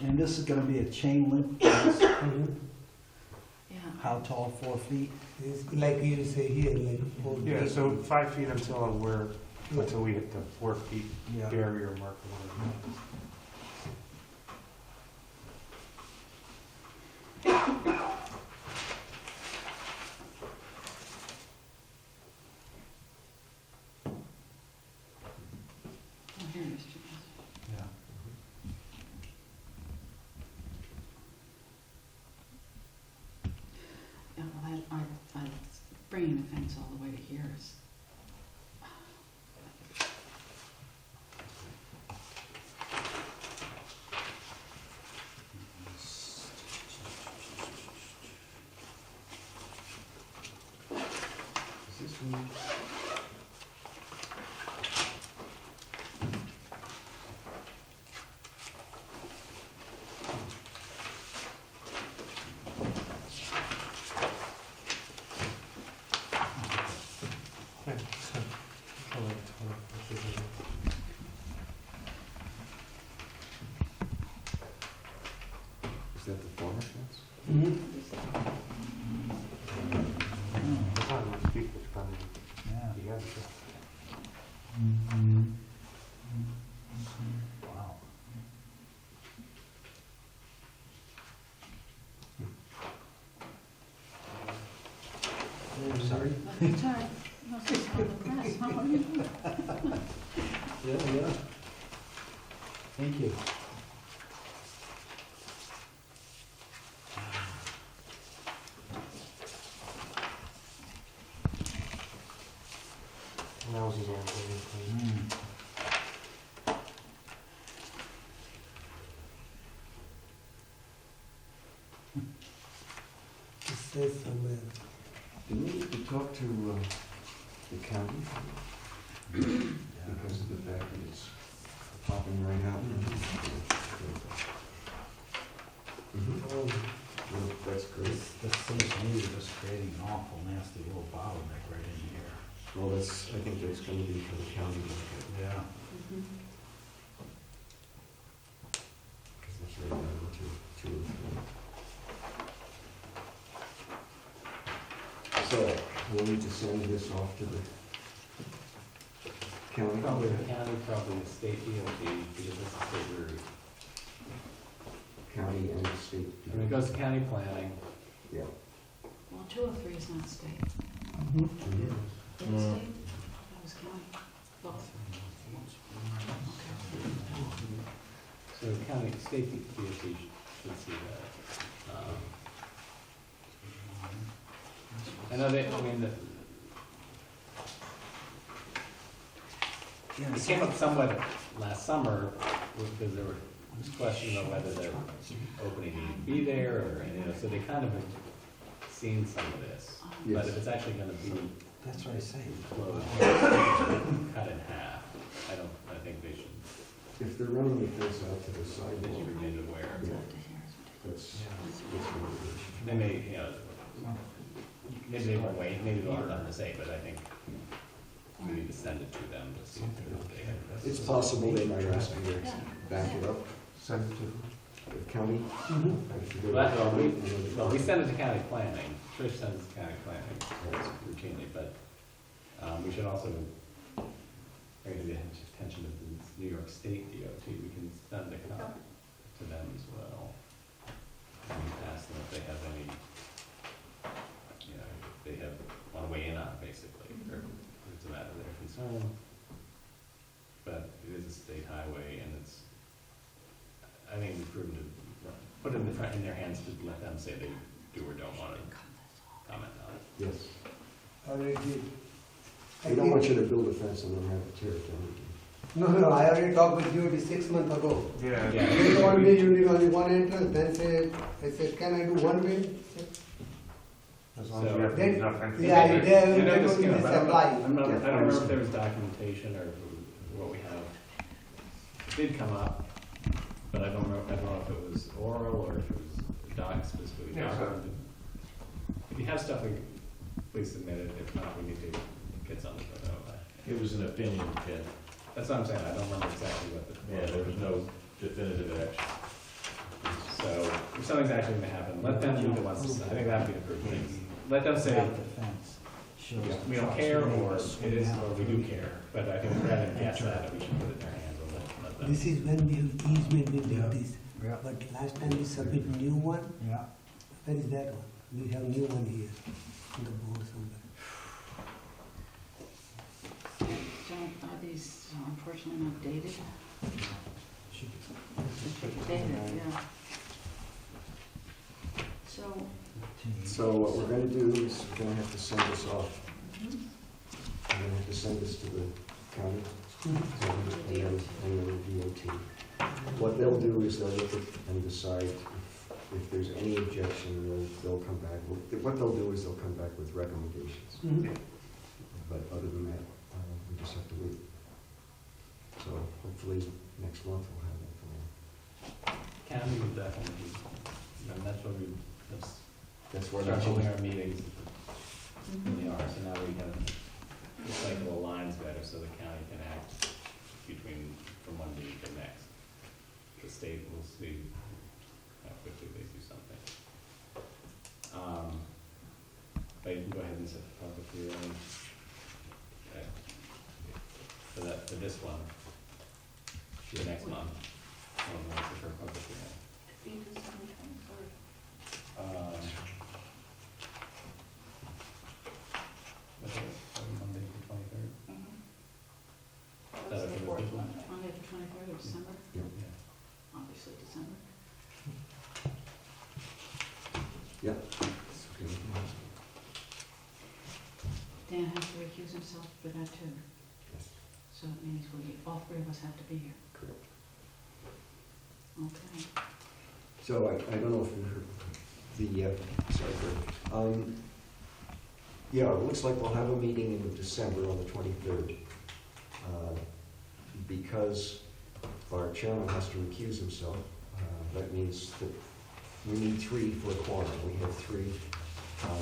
And this is gonna be a chain link fence. yeah. How tall, 4 feet? It's like you say here, like 4 feet. Yeah, so 5 feet until we hit the 4 feet Yeah. barrier mark or whatever. Oh, here it is. Yeah. Yeah, well, bringing the fence all the way to here is. Is this one? Yeah, so, so like 20 inches. Is that the former fence? Mhm. It's not much deep, it's probably, Yeah. he has it. Wow. I'm sorry. That's all right. Must be on the press, huh? Yeah, yeah. Thank you. And that was his own thing. Mm. It says somewhere. Do we need to talk to the county? Because of the fact that it's popping right out. Oh, Well, that's great. This seems to me to just creating an awful nasty little bottleneck right in here. Well, I think that's gonna be for the county, Yeah. Mhm. because it's right down to 2 and 3. So, we'll need to send this off to the county. Probably the county, probably the state DOT, because it's a state road. County and the state. I mean, it goes to county planning. Yeah. Well, 203 is not state. mhm. Is it state? That was county. Both. So the county, state DOT should see that. I know they, I mean, it came up somewhat last summer, because there was question about whether the opening needed to be there, or, you know, so they kind of have seen some of this. But Yes. if it's actually gonna be That's what I say. closed, cut in half, I think they should, If they're running the fence out to the they should sidewalk, be made aware. that's, They may, you know, maybe they won't wait, maybe they'll have nothing to say, but I think we need to send it to them to see if they have. it's possible they might ask you to back it up, Send it to the county. Well, we send it to county planning, Trish sends it to county planning routinely, but, we should also bring to the attention of the New York State DOT, we can send a copy to them as well. And ask them if they have any, you know, if they have, want to weigh in on it, basically, or if it's a matter of their concern. But it is a state highway, and it's, I think it's prudent to put it in their hands to let them say they do or don't want to comment on it. Yes. Already did. We don't want you to build a fence and then have to tear it down again. No, I already talked with you 6 months ago. Yeah. They told me you need only one entrance, then I said, can I do one way? As long as you have Then- enough entrance. Yeah, I they know this, told you me know, this I don't know- apply. I don't remember if there was documentation or what we have. It did come up, but I don't know if it was oral or if it was specifically Yeah, so- documented. If you have stuff, please submit it. If not, we need to get something put out. It was an opinion, Ken. That's what I'm saying, I don't remember exactly what the. Yeah, there was no definitive action. So, if something's actually gonna happen, let them be the ones to say, I think that'd be the proof thing. Let them say, Without the fence. Shows we don't trucks care, really or it swing is, out or we do care, but I think rather than guess that, we should put it in their hands and let them. This is when we have easement, we Yeah. did this. Yeah. But last time we submit new one, Yeah. where is that one? We have new one here, on the board somewhere. So are these unfortunately not dated? Should be. They should be dated, yeah. So, So what we're gonna do is, we're gonna have to send this off. We're gonna have to send this to the county. And then the DOT. What they'll do is they'll look at and decide if there's any objection, they'll come back. What they'll do is they'll come back with recommendations. But other than that, we just have to wait. So hopefully next month we'll have that for you. County will definitely, and that's what That's where start that's holding our meetings in the R, so now we can recycle the lines better so the county can act from one meeting to the next. The state will see how quickly they do something. But you can go ahead and set the public hearing. Okay. For this one, for next month, for a public hearing. Monday the 23rd? That's the fourth one. Monday the 23rd of December, Yeah. obviously December. Yeah. Dan has to recuse himself for that too. Yes. So it means all three of us have to be here. Correct. Okay. So I don't know if you heard sorry, Greg. Yeah, it looks like we'll have a meeting in December on the 23rd. Because our chairman has to recuse himself, that means that we need 3 for a quorum. We have 3.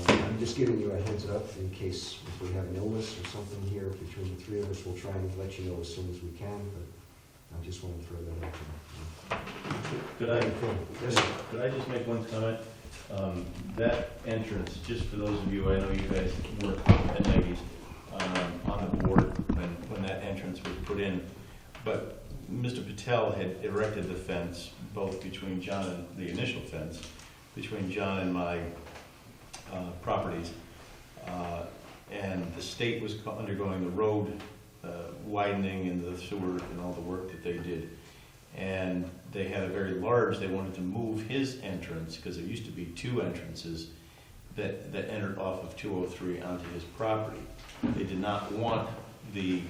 I'm just giving you a heads up in case if we have an illness or something here between the 3 of us, we'll try and let you know as soon as we can, but I just want to throw that out there. Could I just make one comment? That entrance, just for those of you, I know you guys work at Nike's, on the board when that entrance was put in, but Mr. Patel had erected the fence, both between John and, the initial fence, between John and my properties, and the state was undergoing the road widening and the sewer and all the work that they did. And they had a very large, they wanted to move his entrance, because there used to be 2 entrances. that entered off of 203 onto his property. They did not want the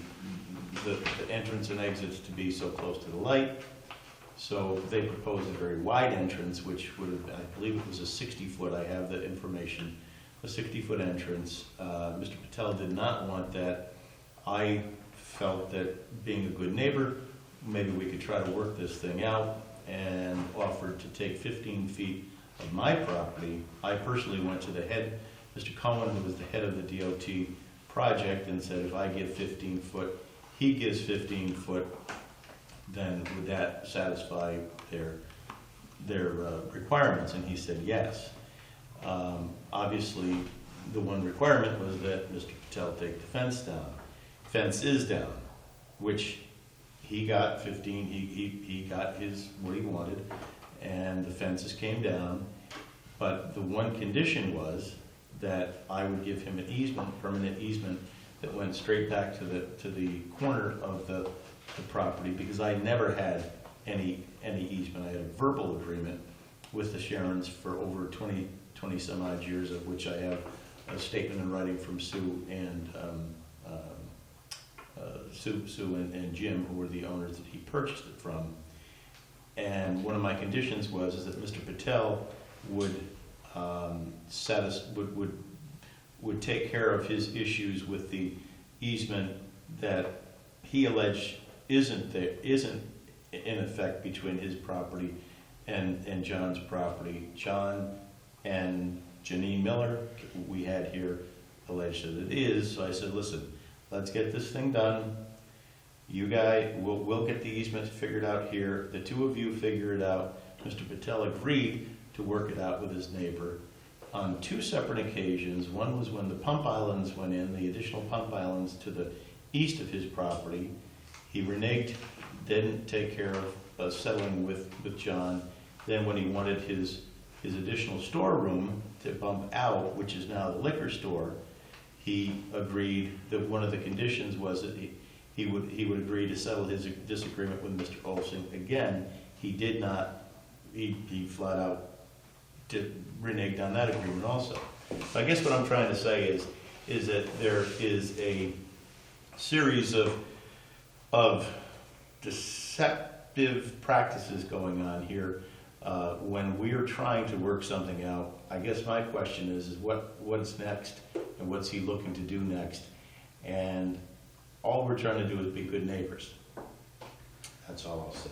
entrance and exits to be so close to the light, so they proposed a very wide entrance, which would have, I believe it was a 60-foot, I have the information, a 60-foot entrance. Mr. Patel did not want that. I felt that being a good neighbor, maybe we could try to work this thing out, and offered to take 15 feet of my property. I personally went to the head, Mr. Cohen, who was the head of the DOT project, and said if I give 15 foot, he gives 15 foot, then would that satisfy their requirements? And he said yes. Obviously, the one requirement was that Mr. Patel take the fence down. Fence is down, which he got 15, he got what he wanted, and the fences came down. But the one condition was that I would give him an easement, permanent easement, that went straight back to the corner of the property, because I never had any easement. I had a verbal agreement with the Sharons for over 20 some odd years, of which I have a statement in writing from Sue and Sue and Jim, who were the owners that he purchased it from. And one of my conditions was that Mr. Patel would would take care of his issues with the easement that he alleged isn't in effect between his property and John's property. John and Janine Miller, we had here, alleged that it is. So I said, listen, let's get this thing done. You guys, we'll get the easement figured out here. The two of you figure it out. Mr. Patel agreed to work it out with his neighbor on two separate occasions. One was when the pump islands went in, the additional pump islands to the east of his property. He reneged, didn't take care of settling with John. Then when he wanted his additional storeroom to bump out, which is now the liquor store, he agreed that one of the conditions was that he would agree to settle his disagreement with Mr. Olson. Again, he did not, he flat out reneged on that agreement also. So I guess what I'm trying to say is that there is a series of deceptive practices going on here when we are trying to work something out. I guess my question is what's next, and what's he looking to do next? And all we're trying to do is be good neighbors. That's all I'll say.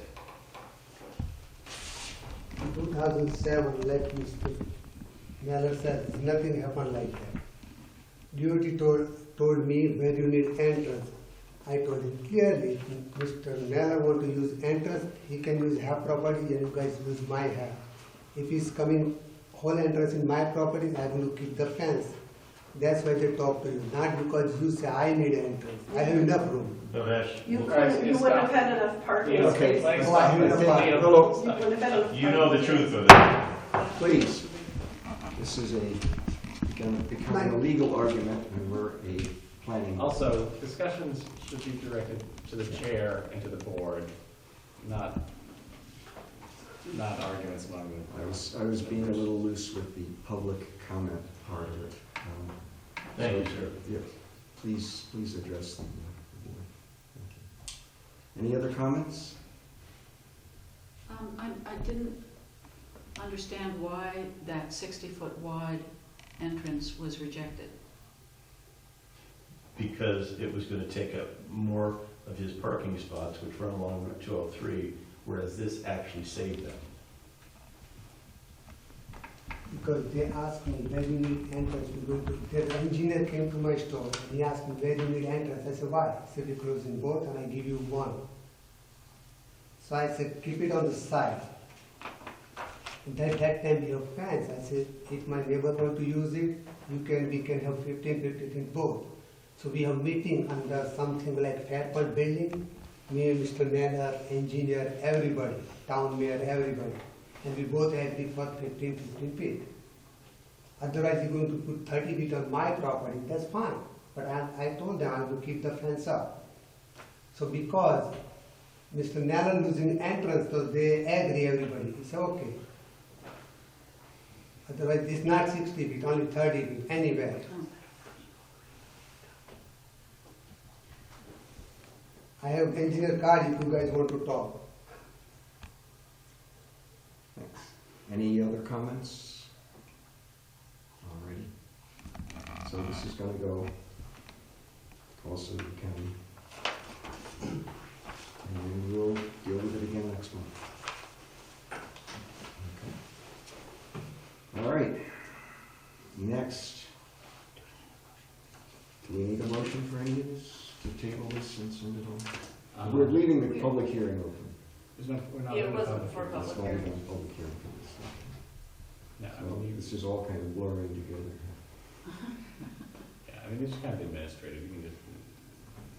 In 2007, like Mr. Miller said, nothing happened like that. DOT told me where you need entrance. I told him clearly, Mr. Miller want to use entrance, he can use half property and you guys use my half. If he's coming whole entrance in my property, I'm going to keep the fence. That's why they talk to you, not because you say I need entrance. I have enough room. You wouldn't have had enough parking Okay. spaces. Oh, I have enough parking. You wouldn't have had enough You know the parking truth of it. Please, this is going to become a legal argument, and we're a planning. Also, discussions should be directed to the chair and to the board, not arguments among them. I was being a little loose with the public comment part of it. Thank you, sir. Yeah, please address the board. Thank you. Any other comments? I didn't understand why that 60-foot wide entrance was rejected. Because it was going to take up more of his parking spots, which run along Route 203, whereas this actually saved them. Because they asked me where you need entrance. The engineer came to my store and he asked me where you need entrance. I said, why? He said, we're closing both and I give you one. So I said, keep it on the side. And at that time we have fence. I said, if my neighbor want to use it, we can have 15 both. So we have meeting under something like Fairport building, me and Mr. Naylor, engineer, everybody, town mayor, everybody. And we both agree for 15 feet. Otherwise you're going to put 30 feet on my property, that's fine. But I told them I will keep the fence up. So because Mr. Naylor losing entrance, so they agree everybody. He said, okay. Otherwise, it's not 60 feet, only 30 feet, anywhere. I have engineer card if you guys want to talk. Thanks. Any other comments? Alrighty. So this is gonna go also to the county. And then we'll deal with it again next month. Okay. All right. Next. Do we need a motion for any of this, to table this and send it on? We're leaving the public hearing open. We're not. Yeah, it wasn't for That's public why we're hearing. doing public hearing for this. No, I So mean, this is all kind of blurring together. yeah, I mean, these are kind of administrative, you can just,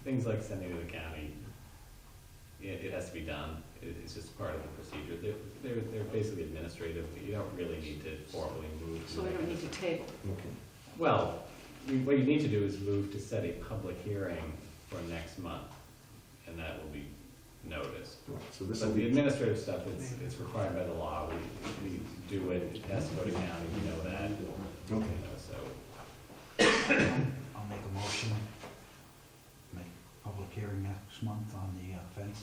things like sending to the county, it has to be done, it's just part of the procedure. They're basically administrative, you don't really need to formally move. So we don't need to table. Okay. Well, what you need to do is move to set a public hearing for next month, and that will be noticed. Right, so this will But the be, administrative stuff, it's required by the law, we do it, it has to go to county, we know that, you okay. know, so. I'll make a motion, make public hearing next month on the fence.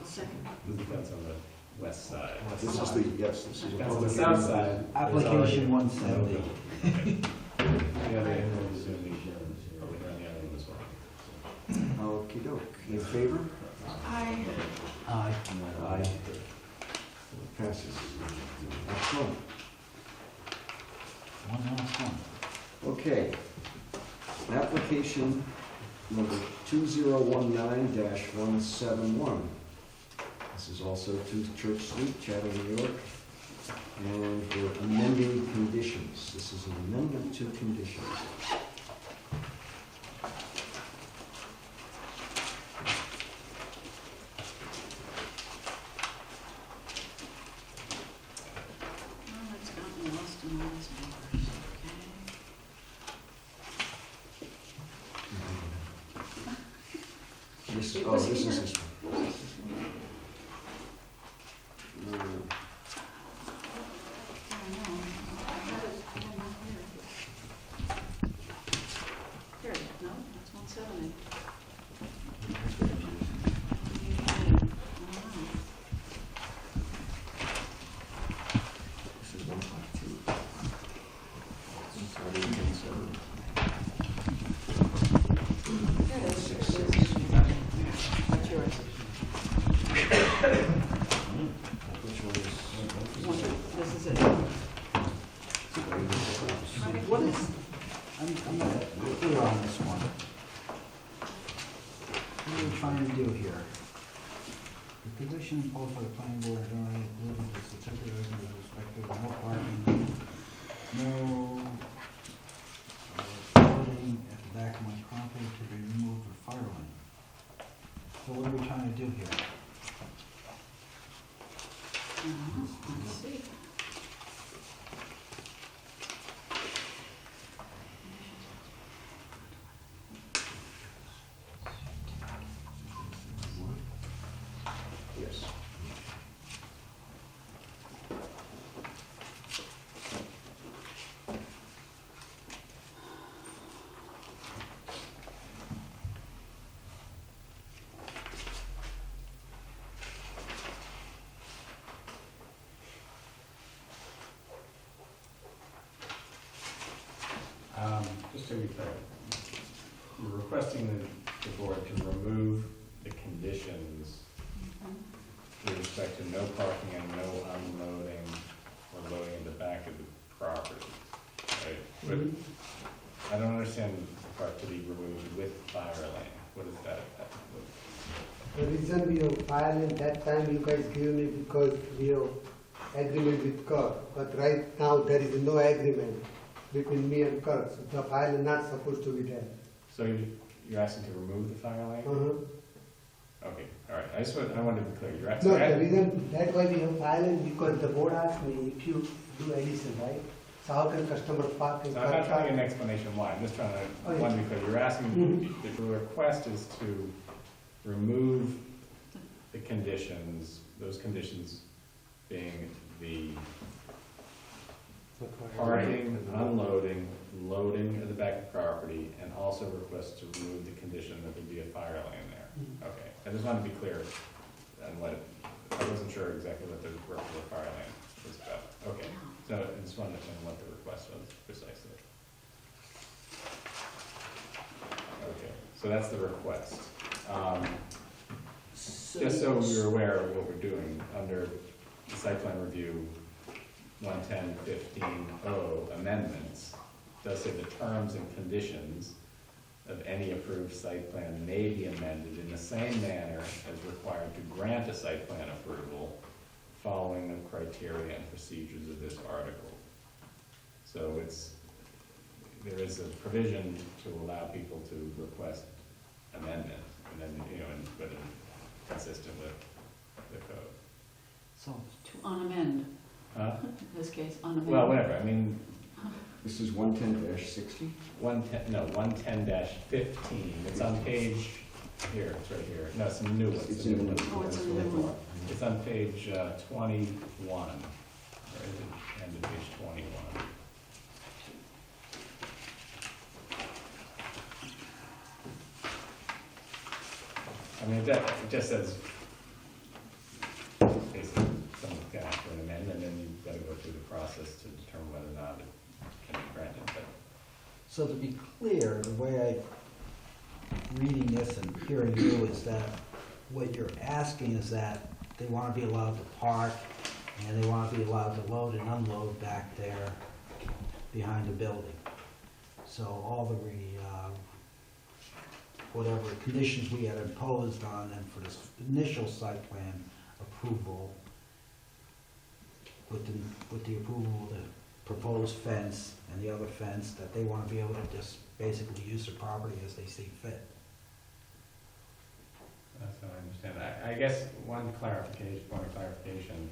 Second. The fence on the west side. This is the, yes, this is a Fence on public the south hearing. side. Application 170. Yeah, they will resume the public hearing on the other one as well. Okey doke. In favor? Aye. Aye. Aye. Passes. Excellent. One last one. Okay. Application number 2019-171. This is also 2 Church Street, Chatham, New York. And we're amending conditions. This is an amendment to conditions. Well, it's gotten lost in all these papers, okay? This, It oh, was this here. is this one. I know. I had it, not here. Here it is, no, that's 170. This is 152. This is 187. Here it is. 66. That's yours. Which one is? This is it. What is, I'm not clear on this one. What are we trying to do here? The condition imposed by the planning board had already included the certificate with respect to no parking, no building at the back of my property to be removed for fire line. So what are we trying to do here? let's see. Yes. Just to be clear, you're requesting the board to remove the conditions with respect to no parking and no unloading or loading in the back of the property, right? But I don't understand the part to be removed with fire lane. What is that? The reason we have filed in that time you guys gave me because we have agreement with Kirk, but right now there is no agreement between me and Kirk, so the file is not supposed to be there. So you're asking to remove the fire lane? Uh-huh. Okay, all right. I wanted to be clear. You're asking. No, the reason, that's why we have filed because the board asked me if you do addition, right? So how can customer park in So I'm not trying to get an Kirk? explanation why. I'm just trying to, Oh, yeah. want to be clear. You're asking, the request is to remove the conditions, those conditions being the parking, unloading, loading at the back of the property, and also request to remove the condition that there be a fire lane there. Okay, I just wanted to be clear on what, I wasn't sure exactly what the fire lane was about. Okay, so I just wanted to know what the request was precisely. Okay, so that's the request. Just so we're aware of what we're doing, under the site plan review 110.15.0 amendments, does say the terms and conditions of any approved site plan may be amended in the same manner as required to grant a site plan approval following the criteria and procedures of this article. So there is a provision to allow people to request amendments, and then, but consistent with the code. So, To unamend, in this case, unamend. Well, whatever, I mean, This is 110-60? 110-15, it's on page, here, it's right here, no, it's in the new one. It's in the new Oh, it's that's in what the I new thought. It's on page 21, right at the end of page 21. I mean, it just says, basically, someone's got for an amendment, and then you've got to go through the process to determine whether or not it can be granted, but so to be clear, the way I'm reading this and hearing you is that what you're asking is that they want to be allowed to park and they want to be allowed to load and unload back there behind the building. So all the whatever conditions we had imposed on them for this initial site plan approval, with the approval of the proposed fence and the other fence, that they want to be able to just basically use their property as they see fit. that's how I understand that. I guess one clarification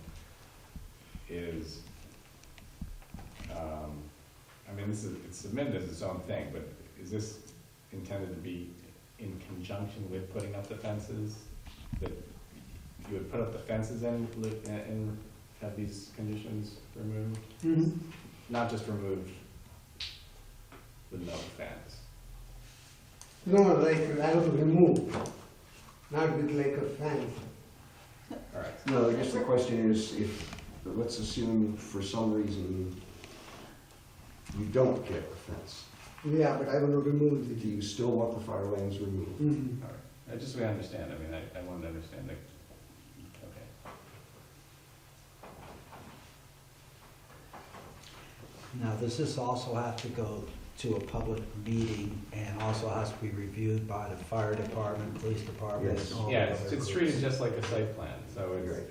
is, I mean, it's submitted as its own thing, but is this intended to be in conjunction with putting up the fences? That you would put up the fences and have these conditions removed? Mhm. Not just removed with no fence? No, like, I have to remove, not with like a fence. All right. No, I guess the question is, let's assume for some reason you don't get a fence. Yeah, but I want to remove Do it. you still want the fire lanes removed? Mhm. All right. Just so we understand, I mean, I wanted to understand the, okay. Now, does this also have to go to a public meeting and also has to be reviewed by the fire department, police department? Yes. and all the Yeah, other it's treated groups? just like a site plan, so it's, Right.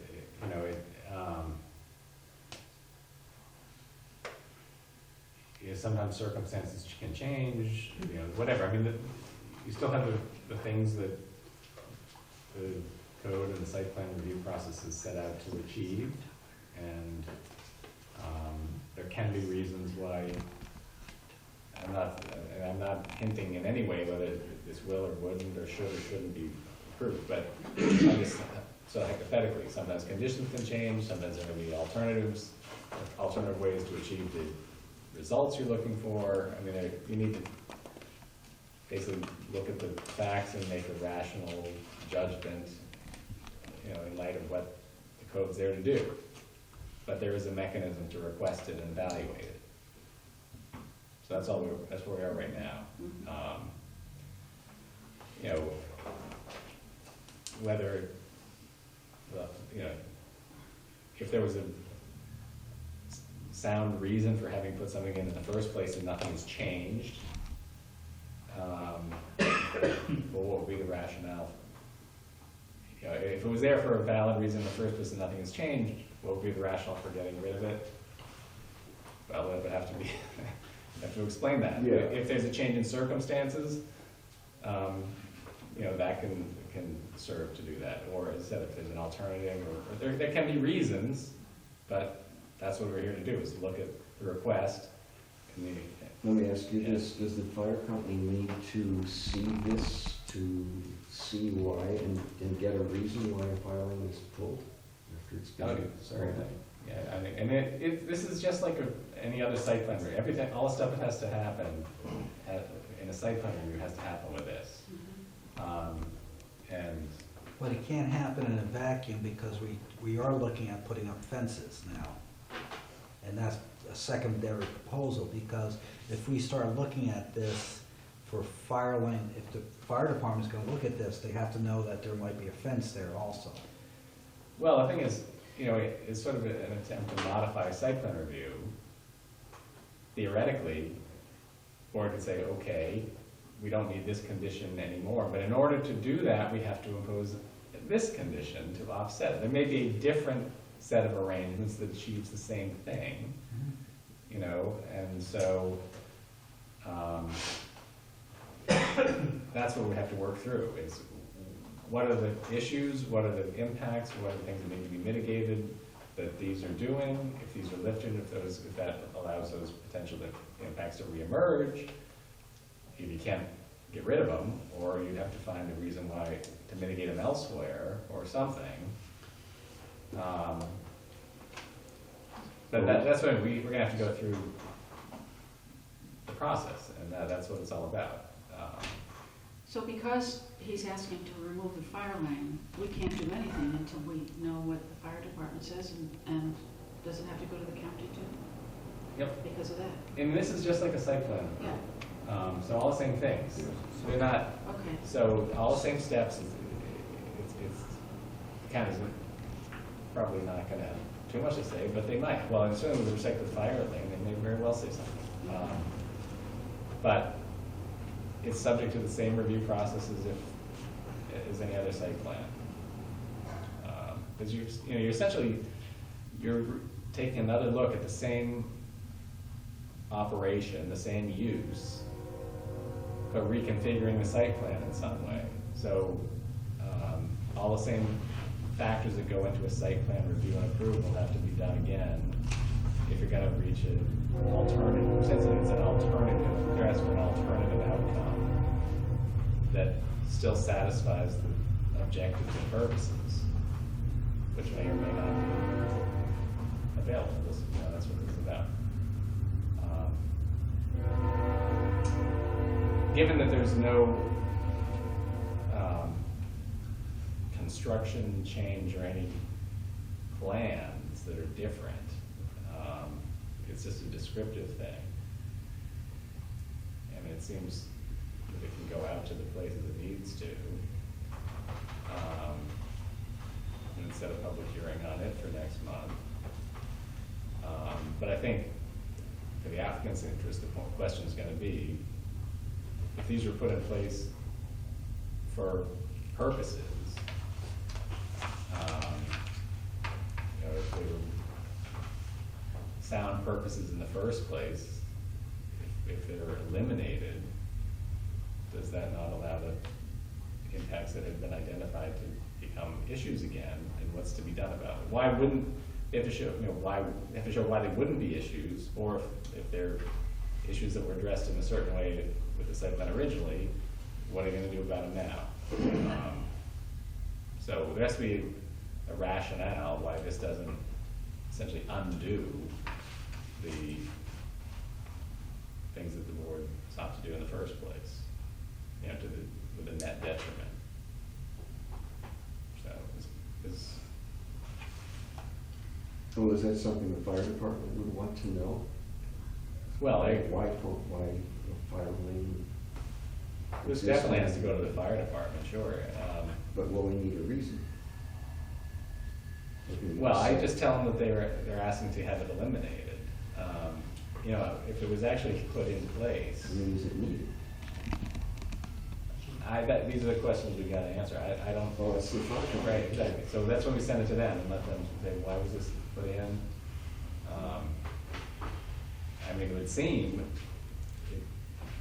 sometimes circumstances can change, whatever, I mean, you still have the things that the code and the site plan review process is set out to achieve, and, there can be reasons why, I'm not hinting in any way whether this will or wouldn't or should or shouldn't be approved, but I just, so hypothetically, sometimes conditions can change, sometimes there may be alternative ways to achieve the results you're looking for. I mean, you need to basically look at the facts and make a rational judgment, in light of what the code's there to do. But there is a mechanism to request it and evaluate it. So that's where we are right now. Whether, if there was a sound reason for having put something in the first place and nothing has changed, well, what would be the rationale? If it was there for a valid reason in the first place and nothing has changed, what would be the rationale for getting rid of it? Well, it would have to be, have to explain that. Yeah. If there's a change in circumstances, that can serve to do that. Or as I said, if there's an alternative, or there can be reasons, but that's what we're here to do, is look at the request and the. Let me ask you this, does the fire company need to see this to see why and get a reason why a filing is pulled? It's Oh, good. sorry, yeah, I mean, and this is just like any other site plan review. Everything, all the stuff that has to happen in a site plan review has to happen with this. And, But it can't happen in a vacuum because we are looking at putting up fences now. And that's a secondary proposal, because if we start looking at this for fire lane, if the fire department's gonna look at this, they have to know that there might be a fence there also. well, the thing is, you know, it's sort of an attempt to modify site plan review. Theoretically, board could say, okay, we don't need this condition anymore, but in order to do that, we have to impose this condition to offset it. There may be a different set of arrangements that achieves the same thing, you know, and so, that's what we have to work through, is what are the issues, what are the impacts, what are the things that need to be mitigated that these are doing, if these are lifted, if that allows those potential impacts to reemerge. If you can't get rid of them, or you'd have to find a reason why to mitigate them elsewhere or something. But that's why we're gonna have to go through the process, and that's what it's all about. So because he's asking to remove the fire lane, we can't do anything until we know what the fire department says, and does it have to go to the county too? Yep. Because of that? And this is just like a site plan. Yeah, So all the same things. They're not, okay. so all the same steps, it's kind of probably not gonna have too much to say, but they might. Well, and certainly with respect to the fire lane, they may very well say something. But it's subject to the same review process as any other site plan. Because you're essentially, you're taking another look at the same operation, the same use, but reconfiguring the site plan in some way. So all the same factors that go into a site plan review and approval have to be done again if you're gonna reach an alternative, since it's an alternative, you're asking an alternative outcome that still satisfies the objectives and purposes, which may or may not be available. That's what this is about. Given that there's no construction change or any plans that are different, it's just a descriptive thing. I mean, it seems that it can go out to the places it needs to, and set a public hearing on it for next month. But I think for the applicant's interest, the question is gonna be, if these were put in place for purposes, if they were sound purposes in the first place, if they're eliminated, does that not allow the impacts that have been identified to become issues again, and what's to be done about it? Why wouldn't they have to show, they have to show why they wouldn't be issues, or if they're issues that were addressed in a certain way with the site plan originally, what are you gonna do about them now? So there has to be a rationale why this doesn't essentially undo the things that the board sought to do in the first place, with a net detriment. So, So is that something the fire department would want to know? well, Why a fire lane? this definitely has to go to the fire department, sure. But will we need a reason? Well, I just tell them that they're asking to have it eliminated. If it was actually put in place, When is it needed? these are the questions we gotta answer. I don't. Oh, that's the fire. Right, exactly. So that's when we send it to them and let them say, why was this put in? I mean, it would seem,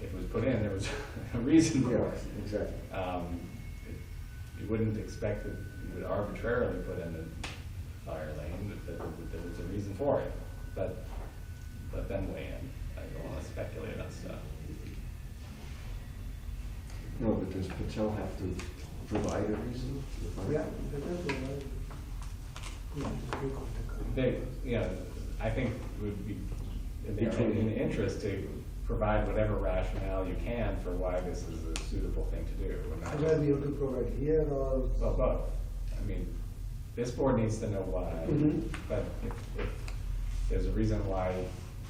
if it was put in, there was a reason for Yeah, it. exactly. You wouldn't expect that you would arbitrarily put in the fire lane, that there was a reason for it. But let them weigh in. I don't wanna speculate on stuff. No, but does Patel have to provide a reason? to the fire Yeah, department? They, I think it would be in the interest to provide whatever rationale you can for why this is a suitable thing to do. And not Whether you have to provide here or. Well, both. I mean, this board needs to know why, but if there's a reason why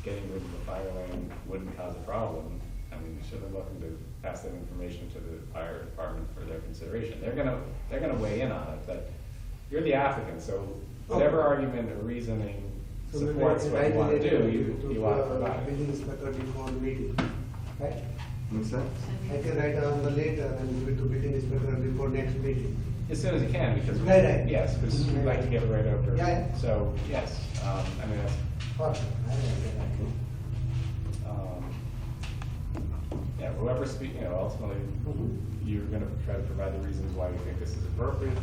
getting rid of the fire lane wouldn't cause a problem, I mean, you should have looked to pass that information to the fire department for their consideration. They're gonna weigh in on it, but you're the applicant, so whatever argument or reasoning So maybe supports I what you can want write to a do, letter you want to provide it. Building inspector before the meeting, right? What's that? I can write on the letter and give it to building inspector before next meeting. As soon as you can, because, Right. yes, because we'd like to get it right over. Yeah. So, yes, I mean, that's, Perfect. yeah, whoever ultimately, you're gonna try to provide the reasons why you think this is appropriate.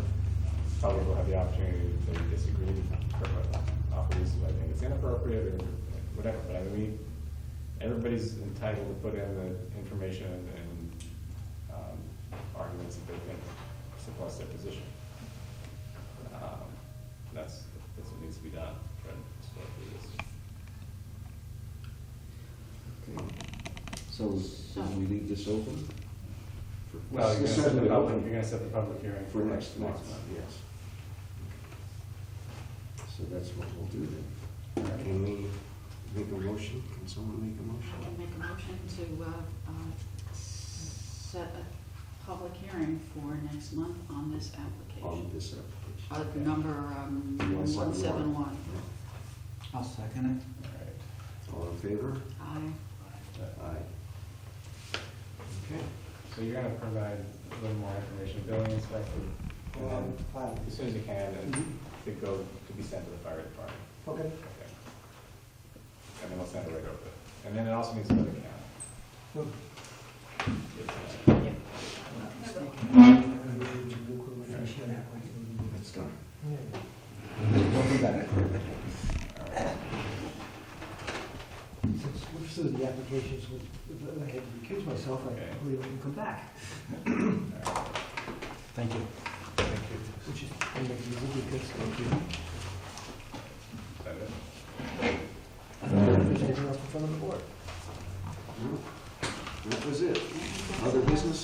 Probably will have the opportunity to disagree, offer reasons why I think it's inappropriate, or whatever, but I mean, everybody's entitled to put in the information and arguments that they think supports their position. That's what needs to be done, try to sort through this. So, do we leave this open? Well, you're Let's gonna set set the it public, open you're gonna set the public hearing for next month, month. yes. So that's what we'll do then. All right. Can we make a motion? Can someone make a I motion? can make a motion to set a public hearing for next month on this On application. this application? Number 171. 171. I'll second All in favor? Aye. Aye. Okay. So you're gonna provide a little more information, building inspector, and then Fine. as soon as you can, and to go, to be sent to the fire department. Okay. Okay. And then we'll send it right over. And then it also needs to go to the county. That's done. We'll be back. Since we're still in the applications, if I had to recuse myself, I Okay. believe I can come back. All right. Thank you. Thank you. Which is, and make it easy because, thank you. Is that it? I don't know if there's anything else in front of the board. That was it. Other business?